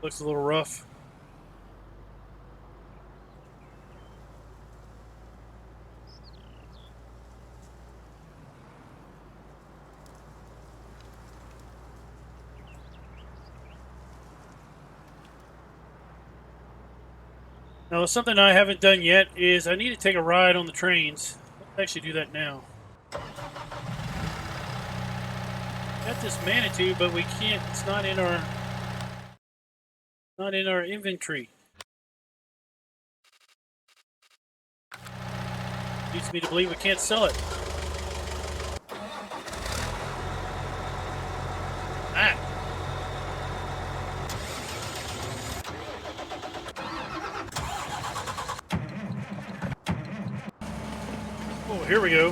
Speaker 1: Looks a little rough. Now, something I haven't done yet is I need to take a ride on the trains. Let's actually do that now. Got this Manitou, but we can't. It's not in our inventory. Leads me to believe we can't sell it. Ah. Oh, here we go.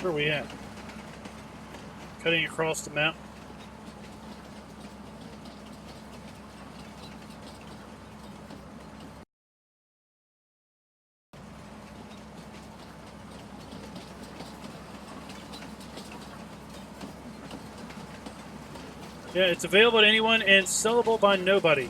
Speaker 1: Where are we at? Cutting across the map. Yeah, it's available to anyone and sellable by nobody.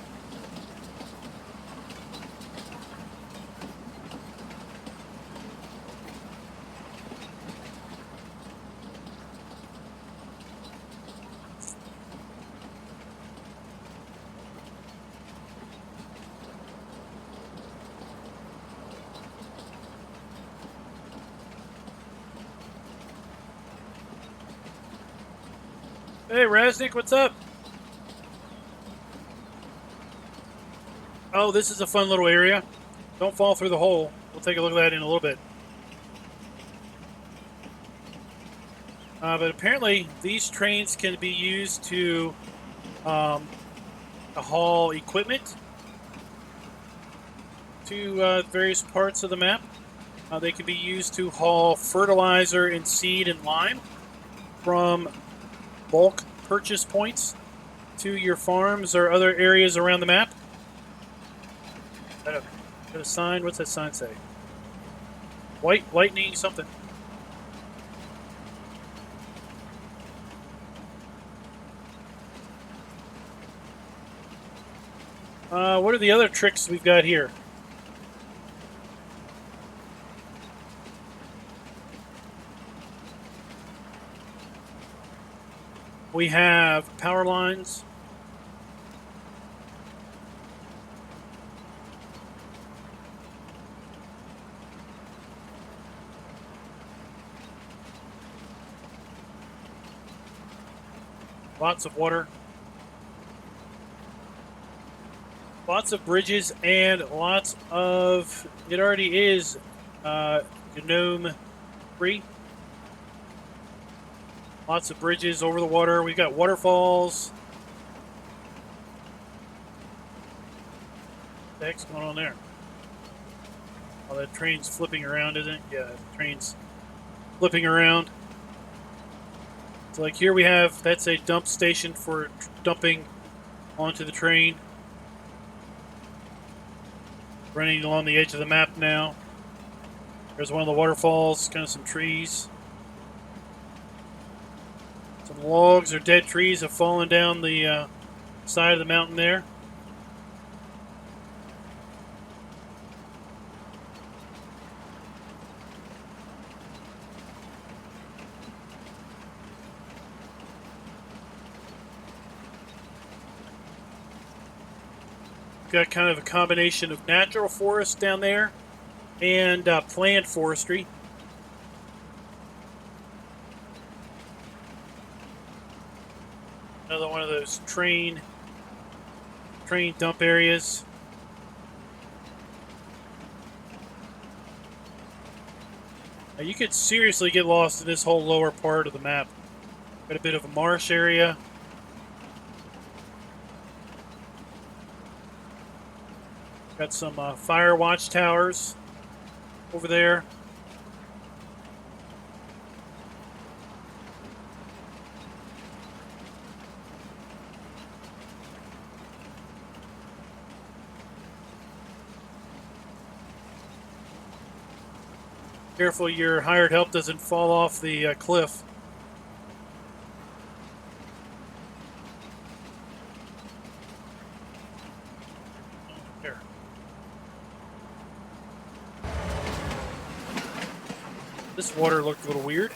Speaker 1: Hey, Raznik, what's up? Oh, this is a fun little area. Don't fall through the hole. We'll take a look at that in a little bit. But apparently, these trains can be used to haul equipment to various parts of the map. They can be used to haul fertilizer and seed and lime from bulk purchase points to your farms or other areas around the map. Got a sign. What's that sign say? White lightning something. What are the other tricks we've got here? We have power lines. Lots of water. Lots of bridges and lots of... It already is gnome free. Lots of bridges over the water. We've got waterfalls. What the heck's going on there? Oh, that train's flipping around, isn't it? Yeah, the train's flipping around. So like here we have, that's a dump station for dumping onto the train. Running along the edge of the map now. There's one of the waterfalls, kind of some trees. Some logs or dead trees have fallen down the side of the mountain there. Got kind of a combination of natural forest down there and planned forestry. Another one of those train dump areas. Now you could seriously get lost in this whole lower part of the map. Got a bit of a marsh area. Got some fire watch towers over there. Careful your hired help doesn't fall off the cliff. There. This water looked a little weird.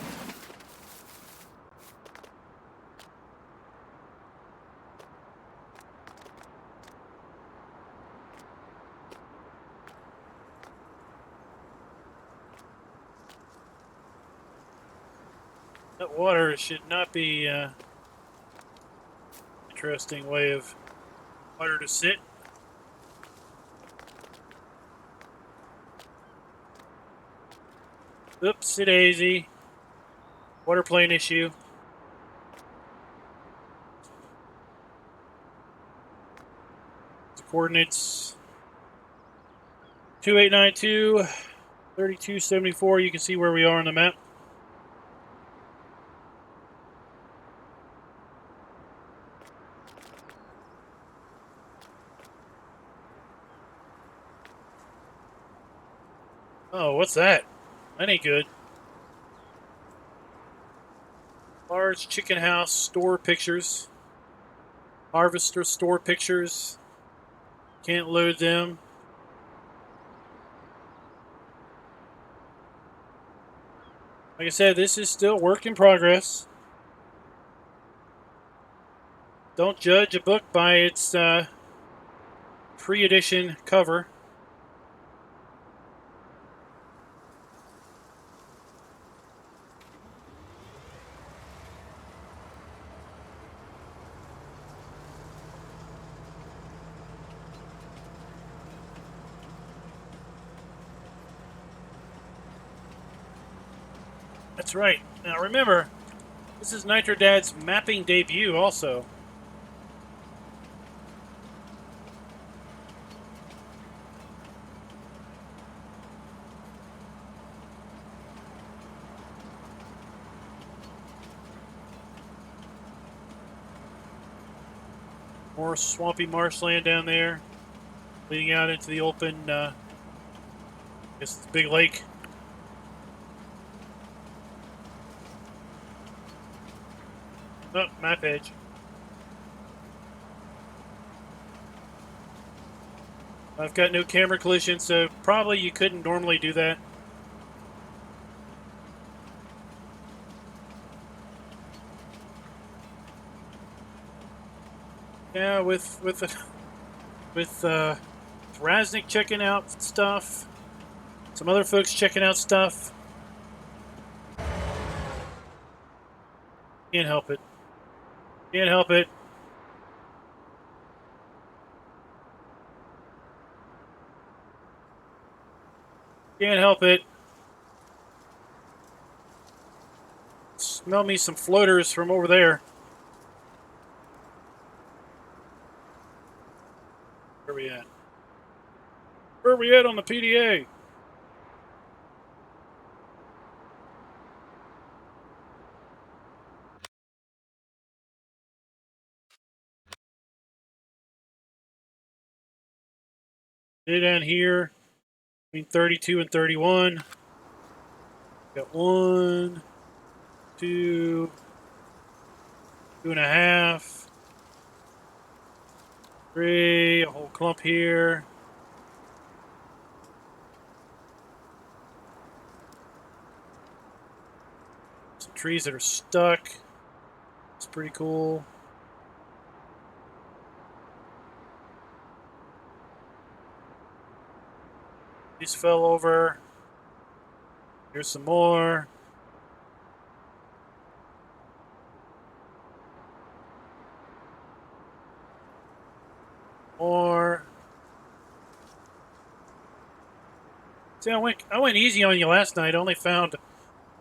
Speaker 1: That water should not be interesting way of water to sit. Oopsie daisy. Water plane issue. The coordinates 2892, 3274. You can see where we are on the map. Oh, what's that? That ain't good. Large chicken house store pictures. Harvester store pictures. Can't load them. Like I said, this is still work in progress. Don't judge a book by its pre-edition cover. That's right. Now remember, this is Nitro Dad's mapping debut also. More swampy marshland down there, leading out into the open, I guess it's a big lake. Oh, map edge. I've got no camera collision, so probably you couldn't normally do that. Yeah, with Raznik checking out stuff, some other folks checking out stuff. Can't help it. Can't help it. Can't help it. Smell me some floaters from over there. Where are we at? Where are we at on the PDA? Down here, between 32 and 31. Got 1, 2, 2.5, 3, a whole clump here. Some trees that are stuck. It's pretty cool. These fell over. Here's some more. More. See, I went easy on you last night. I only found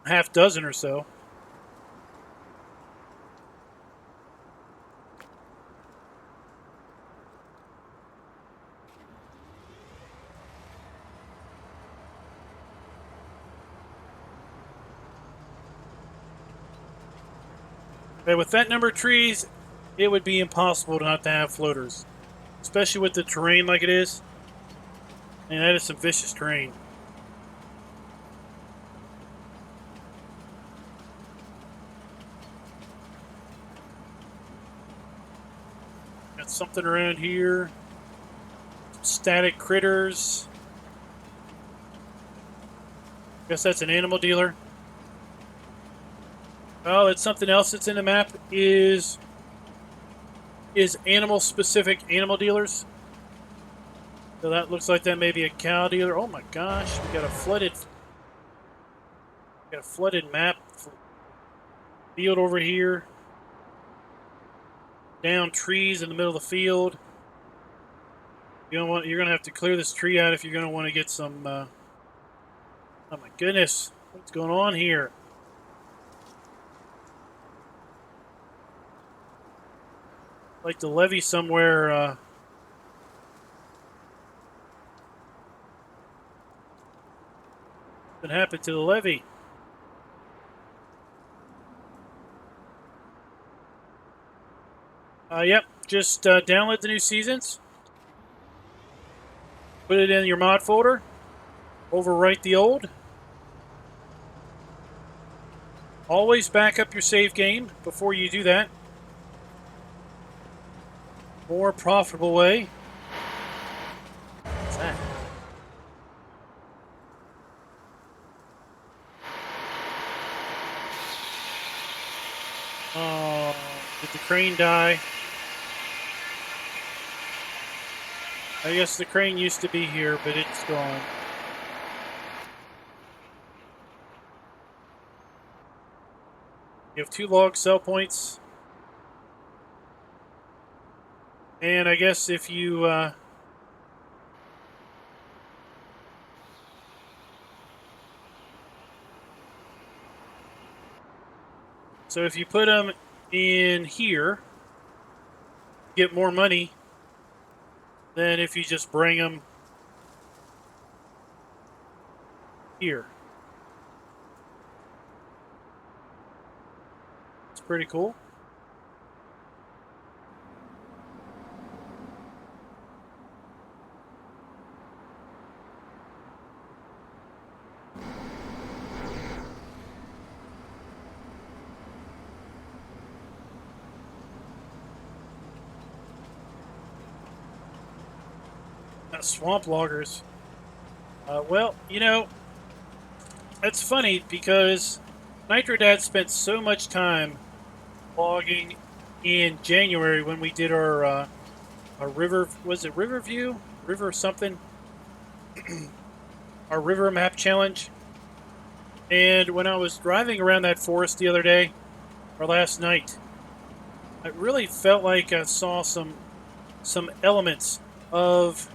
Speaker 1: a half dozen or so. But with that number of trees, it would be impossible not to have floaters. Especially with the terrain like it is. And that is some vicious terrain. Got something around here. Some static critters. Guess that's an animal dealer. Oh, it's something else that's in the map is animal-specific animal dealers. So that looks like that may be a cow dealer. Oh my gosh, we got a flooded map field over here. Down trees in the middle of the field. You're gonna have to clear this tree out if you're gonna want to get some. Oh my goodness, what's going on here? Like the levee somewhere. What happened to the levee? Yep, just download the new seasons. Put it in your mod folder. Overwrite the old. Always back up your save game before you do that. More profitable way. What's that? Oh, did the crane die? I guess the crane used to be here, but it's gone. You have 2 log sell points. And I guess if you So if you put them in here, you get more money than if you just bring them here. It's pretty cool. Swamp loggers. Well, you know, it's funny because Nitrodad spent so much time logging in January when we did our river, was it Riverview? River something? Our river map challenge. And when I was driving around that forest the other day, or last night, I really felt like I saw some elements of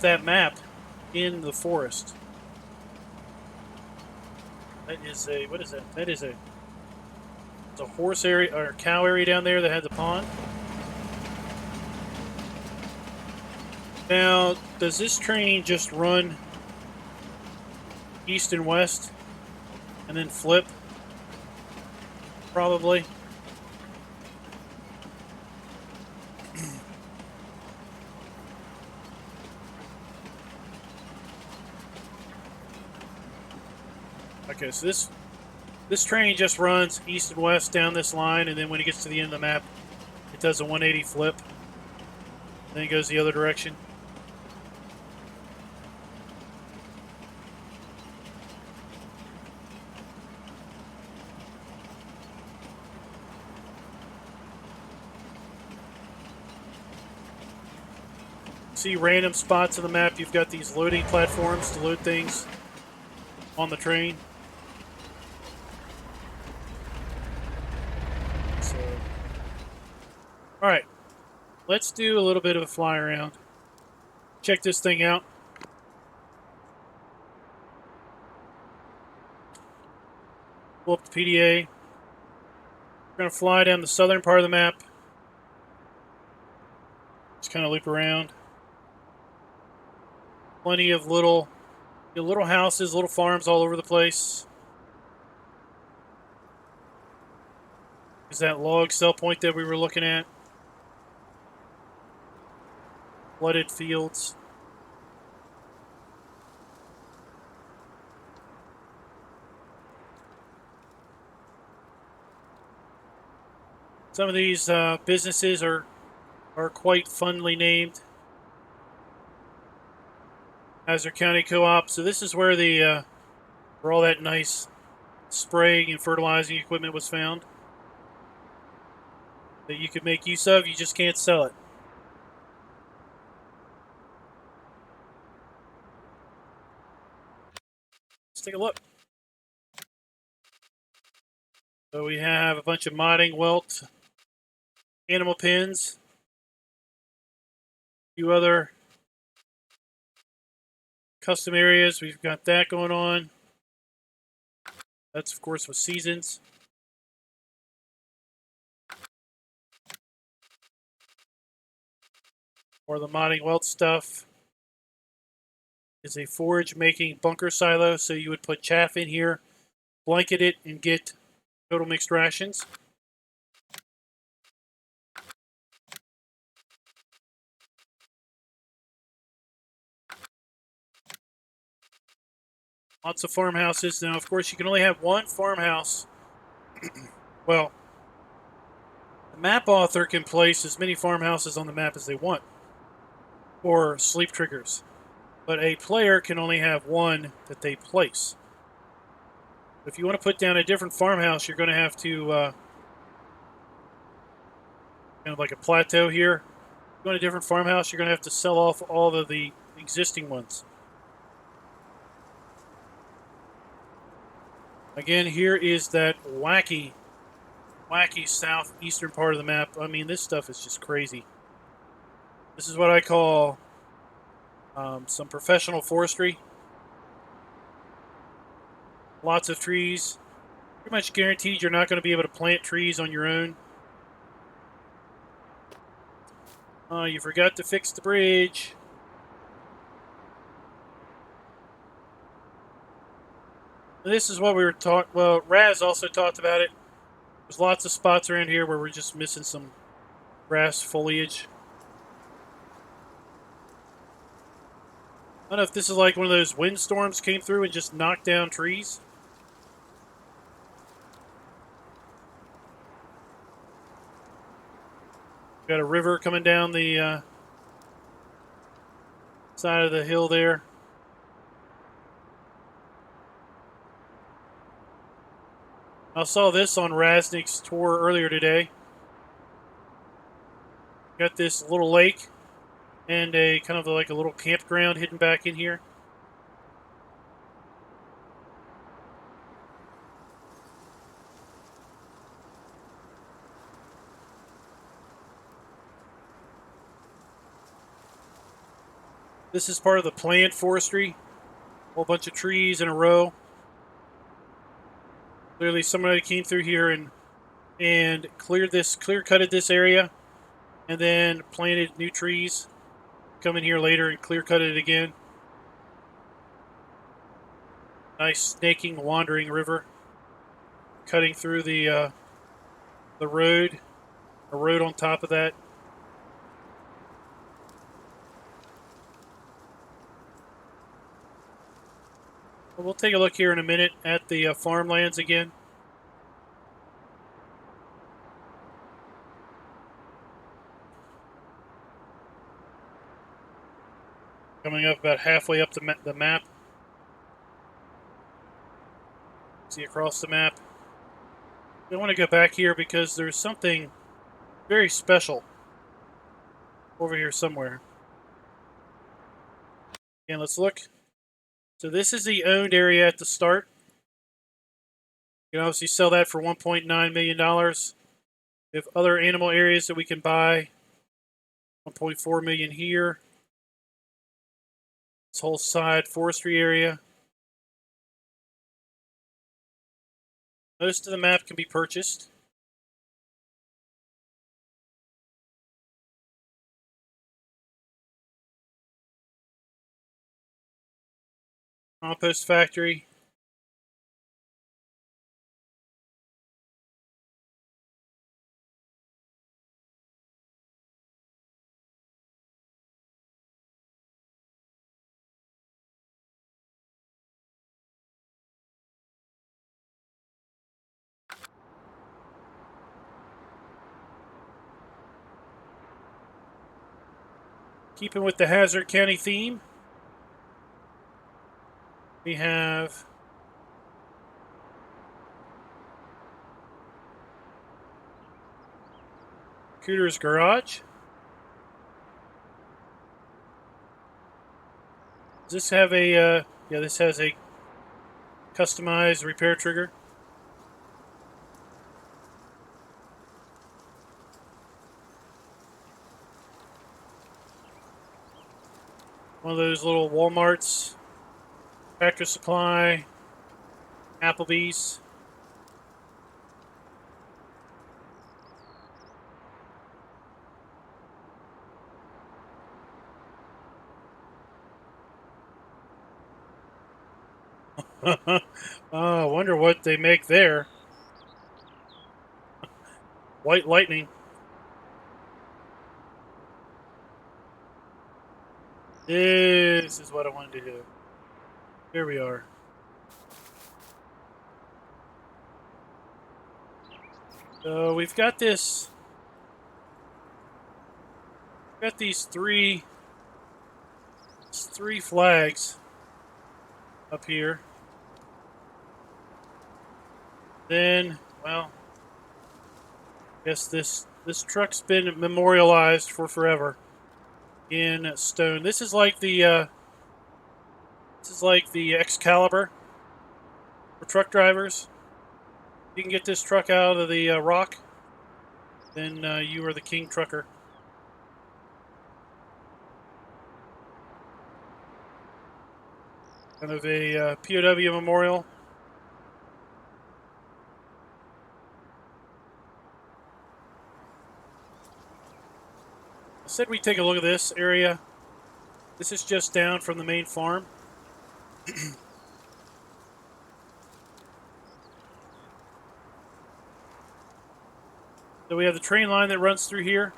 Speaker 1: that map in the forest. That is a, what is that? That is a, it's a horse area or cow area down there that had the pond. Now, does this train just run east and west and then flip? Probably. Okay, so this train just runs east and west down this line, and then when it gets to the end of the map, it does a 180 flip. Then it goes the other direction. See random spots on the map. You've got these loading platforms to load things on the train. So, all right, let's do a little bit of a fly around. Check this thing out. Pull up the PDA. We're going to fly down the southern part of the map. Just kind of loop around. Plenty of little houses, little farms all over the place. Is that log cell point that we were looking at? Flooded fields. Some of these businesses are quite funnily named. Hazzard County Co-op. So this is where the where all that nice spraying and fertilizing equipment was found that you could make use of. You just can't sell it. Let's take a look. So we have a bunch of modding, welt, animal pens, a few other custom areas. We've got that going on. That's, of course, with seasons. Or the modding welt stuff is a forage making bunker silo. So you would put chaff in here, blanket it, and get total mixed rations. Lots of farmhouses. Now, of course, you can only have one farmhouse. Well, the map author can place as many farmhouses on the map as they want, or sleep triggers. But a player can only have one that they place. If you want to put down a different farmhouse, you're going to have to, kind of like a plateau here. If you want a different farmhouse, you're going to have to sell off all of the existing ones. Again, here is that wacky southeastern part of the map. I mean, this stuff is just crazy. This is what I call some professional forestry. Lots of trees, pretty much guaranteed you're not going to be able to plant trees on your own. Oh, you forgot to fix the bridge. This is what we were taught. Well, Raz also talked about it. There's lots of spots around here where we're just missing some grass foliage. I don't know if this is like one of those windstorms came through and just knocked down trees. Got a river coming down the side of the hill there. I saw this on Raznik's tour earlier today. Got this little lake and a kind of like a little campground hidden back in here. This is part of the planned forestry. A whole bunch of trees in a row. Clearly somebody came through here and clear-cutted this area, and then planted new trees. Come in here later and clear-cut it again. Nice snaking, wandering river, cutting through the road. A road on top of that. We'll take a look here in a minute at the farmlands again. Coming up about halfway up the map. See across the map. I want to go back here because there's something very special over here somewhere. Again, let's look. So this is the owned area at the start. You can obviously sell that for $1.9 million. We have other animal areas that we can buy. $1.4 million here. This whole side forestry area. Most of the map can be purchased. Compost factory. Keeping with the Hazzard County theme, we have Cooter's Garage. Does this have a, yeah, this has a customized repair trigger. One of those little Walmarts, Tractor Supply, Applebee's. Oh, I wonder what they make there. White lightning. This is what I wanted to do. Here we are. So we've got this. We've got these three flags up here. Then, well, I guess this truck's been memorialized for forever in stone. This is like the Excalibur for truck drivers. You can get this truck out of the rock, then you are the king trucker. Kind of a POW memorial. said we'd take a look at this area. This is just down from the main farm. So we have the train line that runs through here.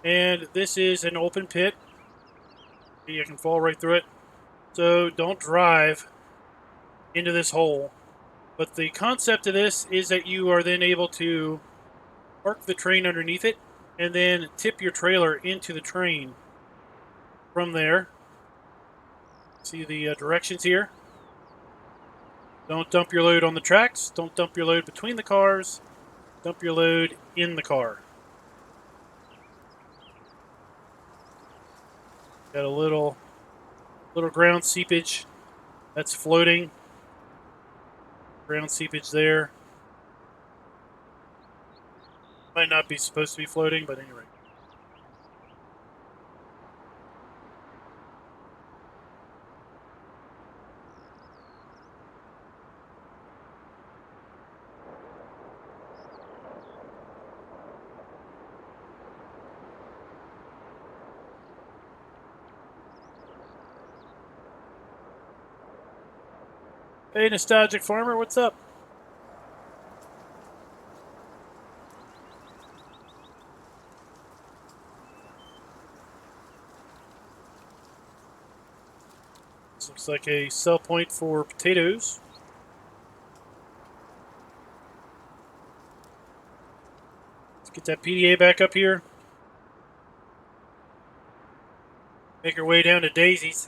Speaker 1: And this is an open pit. You can fall right through it. So don't drive into this hole. But the concept of this is that you are then able to park the train underneath it and then tip your trailer into the train from there. See the directions here. Don't dump your load on the tracks. Don't dump your load between the cars. Dump your load in the car. Got a little ground seepage that's floating. Ground seepage there. Might not be supposed to be floating, but anyway. Hey, Nostalgic Farmer, what's up? This looks like a sell point for potatoes. Let's get that PDA back up here. Make our way down to Daisy's.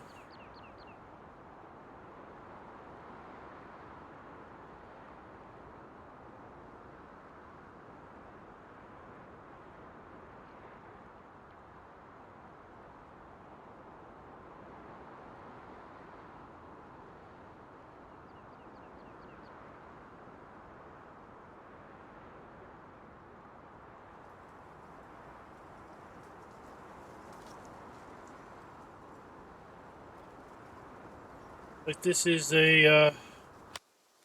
Speaker 1: Like this is there's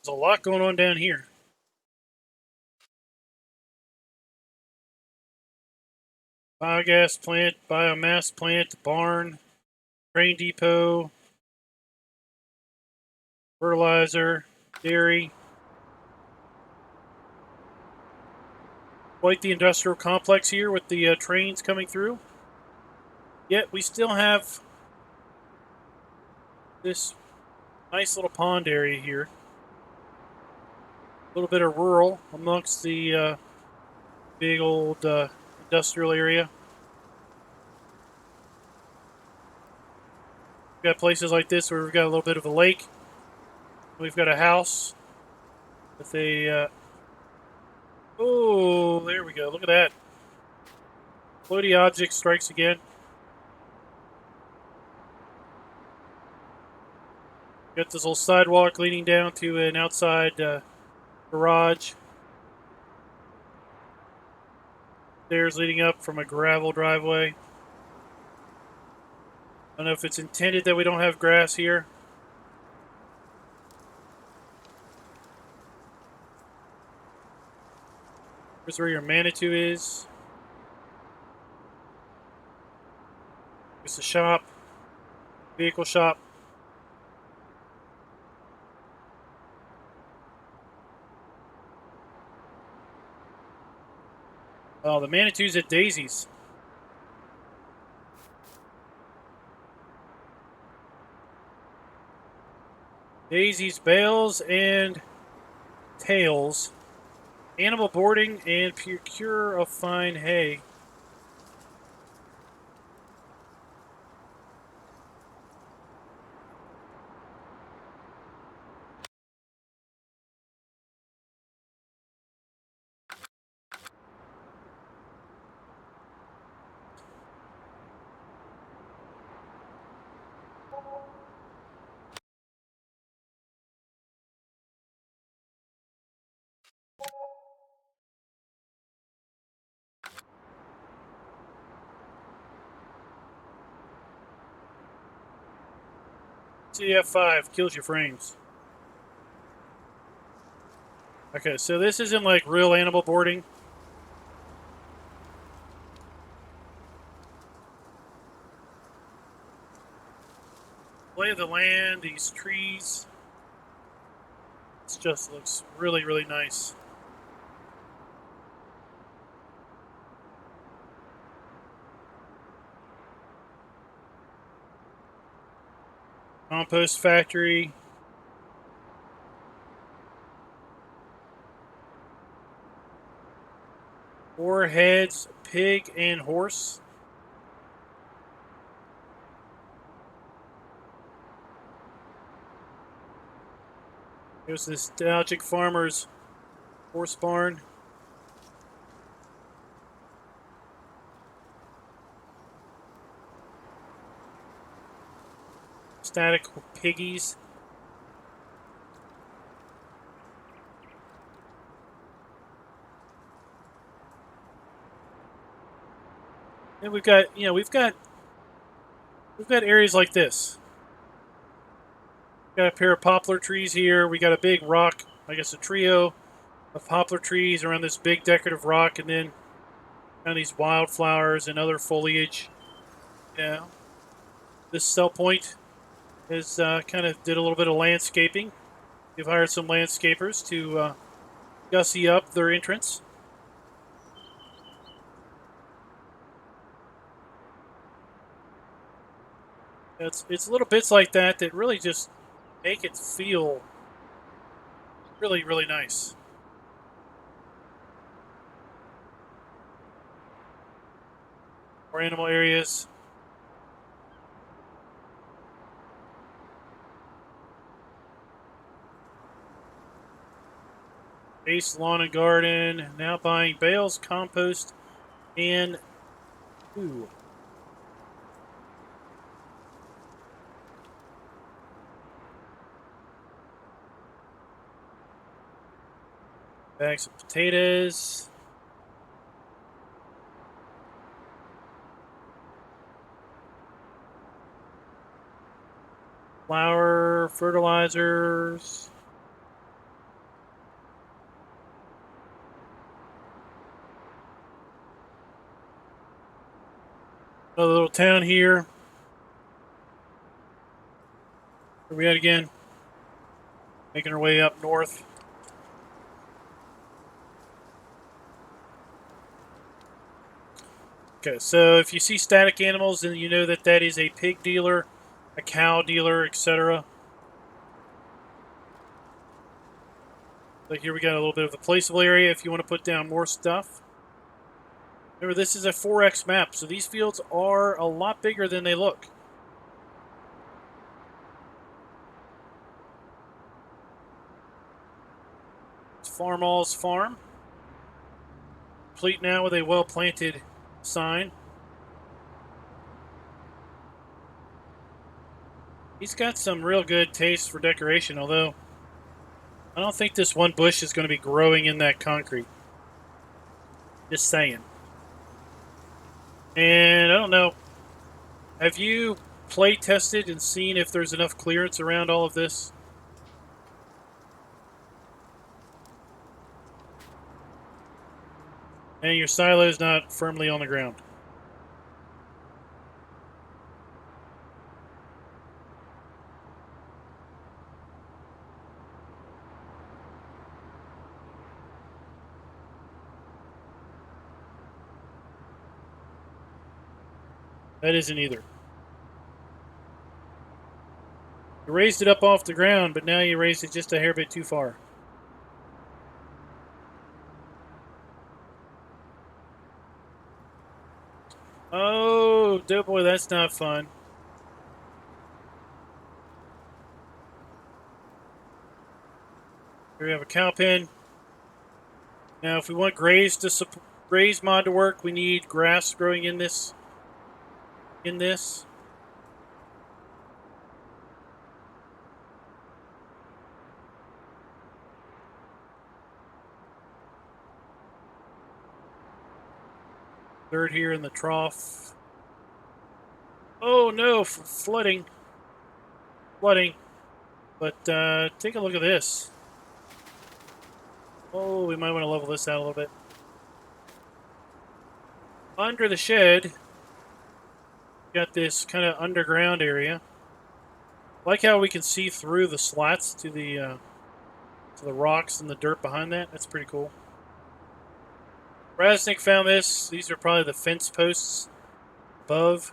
Speaker 1: a lot going on down here. Biogas plant, biomass plant, barn, grain depot, fertilizer, dairy. Quite the industrial complex here with the trains coming through. Yet we still have this nice little pond area here. A little bit of rural amongst the big old industrial area. We've got places like this where we've got a little bit of a lake. We've got a house with a... oh, there we go. Look at that. Floaty object strikes again. Got this little sidewalk leading down to an outside garage. Stairs leading up from a gravel driveway. I don't know if it's intended that we don't have grass here. Here's where your Manitou is. It's a shop. Vehicle shop. Oh, the Manitou's at Daisy's. Daisy's bales and tails. Animal boarding and procure of fine hay. CF5 kills your frames. Okay, so this isn't like real animal boarding. lay of the land, these trees. It just looks really, really nice. Compost factory. Four heads, pig and horse. There's the Nostalgic Farmer's horse barn. Static piggies. And we've got areas like this. Got a pair of poplar trees here. We got a big rock, I guess a trio of poplar trees around this big decorative rock, and then kind of these wildflowers and other foliage. Yeah. This cell point is kind of did a little bit of landscaping. We've hired some landscapers to gussy up their entrance. It's little bits like that that really just make it feel really, really nice. More animal areas. Base lawn and garden. Now buying bales, compost, and poo. Bags of potatoes. Flour, fertilizers. Another little town here. Where we at again? Making our way up north. Okay, so if you see static animals, then you know that that is a pig dealer, a cow dealer, etc. So here we got a little bit of a placeable area if you want to put down more stuff. Remember, this is a 4X map, so these fields are a lot bigger than they look. It's Farmall's Farm. Complete now with a well-planted sign. He's got some real good taste for decoration, although I don't think this one bush is going to be growing in that concrete. Just saying. And I don't know. Have you play tested and seen if there's enough clearance around all of this? And your silo is not firmly on the ground. That isn't either. You raised it up off the ground, but now you raised it just a hair bit too far. Oh, boy, that's not fun. Here we have a cow pen. Now, if we want graze mod to work, we need grass growing in this. Third here in the trough. Oh no, flooding. Flooding. But take a look at this. Oh, we might want to level this out a little bit. Under the shed, got this kind of underground area. Like how we can see through the slats to the rocks and the dirt behind that. That's pretty cool. Raznik found this. These are probably the fence posts above.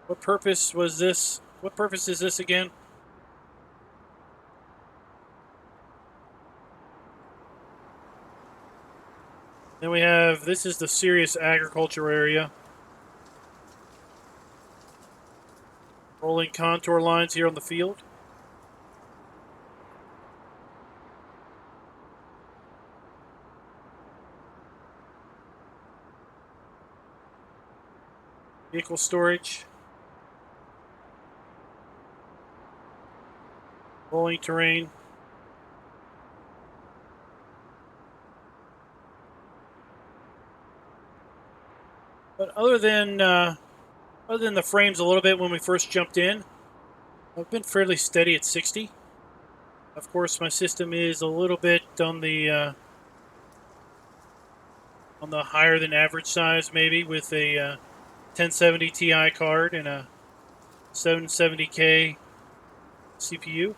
Speaker 1: What purpose was this? What purpose is this again? Then we have, this is the serious agriculture area. Rolling contour lines here on the field. Vehicle storage. Rolling terrain. But other than the frames a little bit when we first jumped in, I've been fairly steady at 60. Of course, my system is a little bit on the higher than average size, maybe, with a 1070 Ti card and a 770K CPU.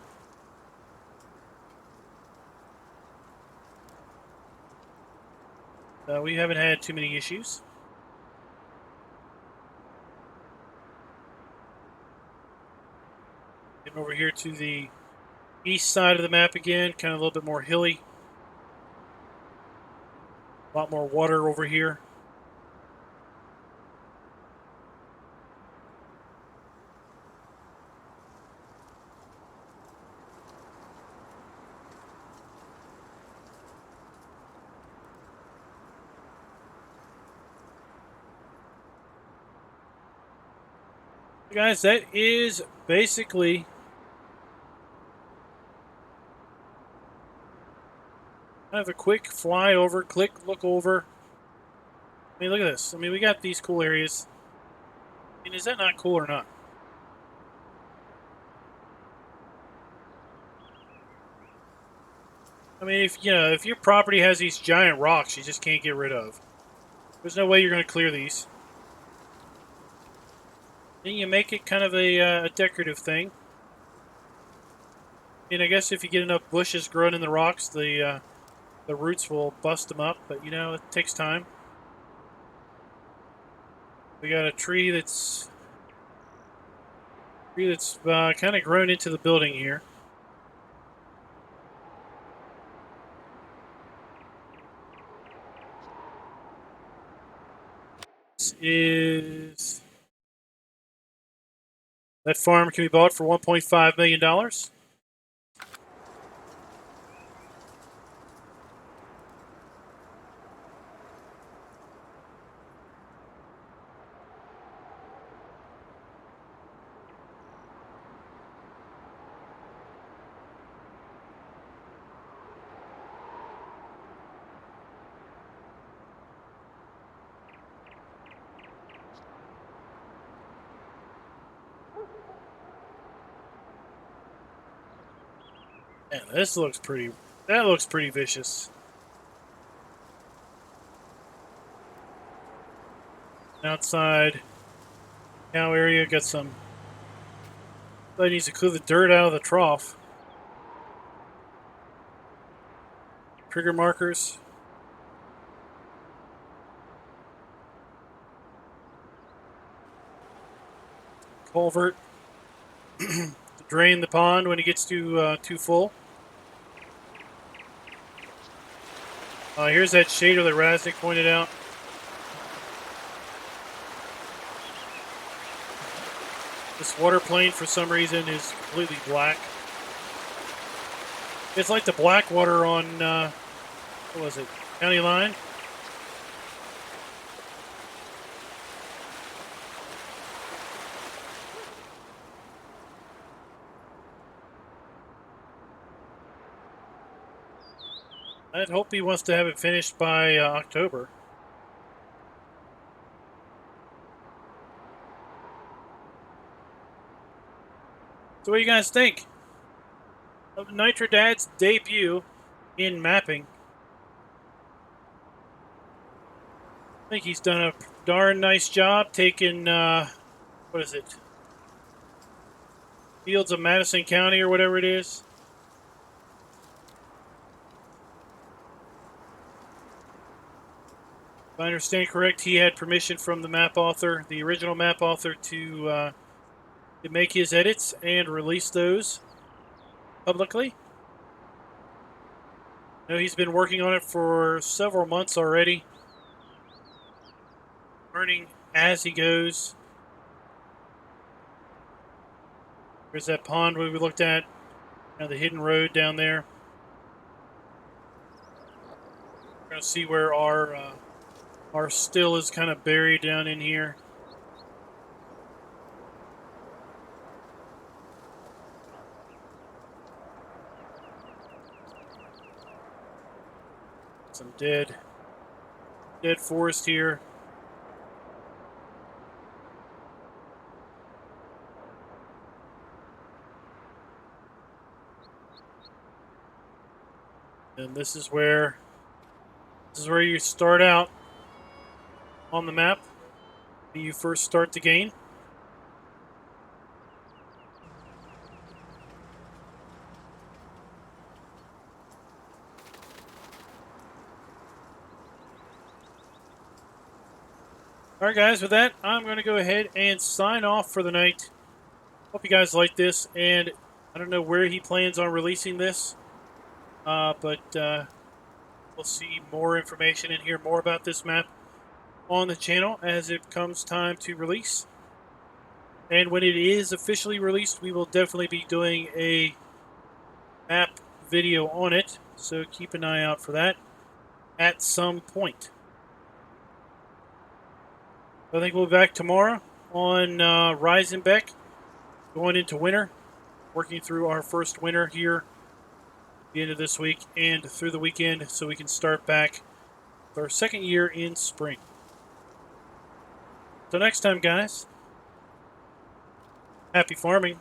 Speaker 1: We haven't had too many issues. Getting over here to the east side of the map again, kind of a little bit more hilly. A lot more water over here. Guys, that is basically kind of a quick fly over, look over. I mean, look at this. I mean, we got these cool areas. I mean, is that not cool or not? I mean, if your property has these giant rocks you just can't get rid of, there's no way you're going to clear these. Then you make it kind of a decorative thing. And I guess if you get enough bushes growing in the rocks, the roots will bust them up. But it takes time. We got a tree that's kind of grown into the building here. This is that farm can be bought for $1.5 million. Man, this looks pretty. That looks pretty vicious. Outside cow area, got some. Somebody needs to clear the dirt out of the trough. Trigger markers. Culvert to drain the pond when it gets too full. Here's that shader that Raznik pointed out. This water plane, for some reason, is completely black. It's like the black water on, what was it, County Line? I'd hope he wants to have it finished by October. So what do you guys think of Nitrodad's debut in mapping? think he's done a darn nice job taking, what is it? Fields of Madison County or whatever it is. If I understand correct, he had permission from the map author, the original map author, to make his edits and release those publicly. I know he's been working on it for several months already, learning as he goes. There's that pond we looked at, the hidden road down there. We're going to see where our still is kind of buried down in here. Some dead forest here. And this is where you start out on the map. When you first start the game. Alright guys, with that, I'm going to go ahead and sign off for the night. Hope you guys like this, and I don't know where he plans on releasing this, but we'll see more information and hear more about this map on the channel as it comes time to release. And when it is officially released, we will definitely be doing a map video on it, so keep an eye out for that at some point. I think we'll be back tomorrow on Reisenbeck, going into winter, working through our first winter here at the end of this week and through the weekend so we can start back with our second year in spring. So next time, guys, happy farming.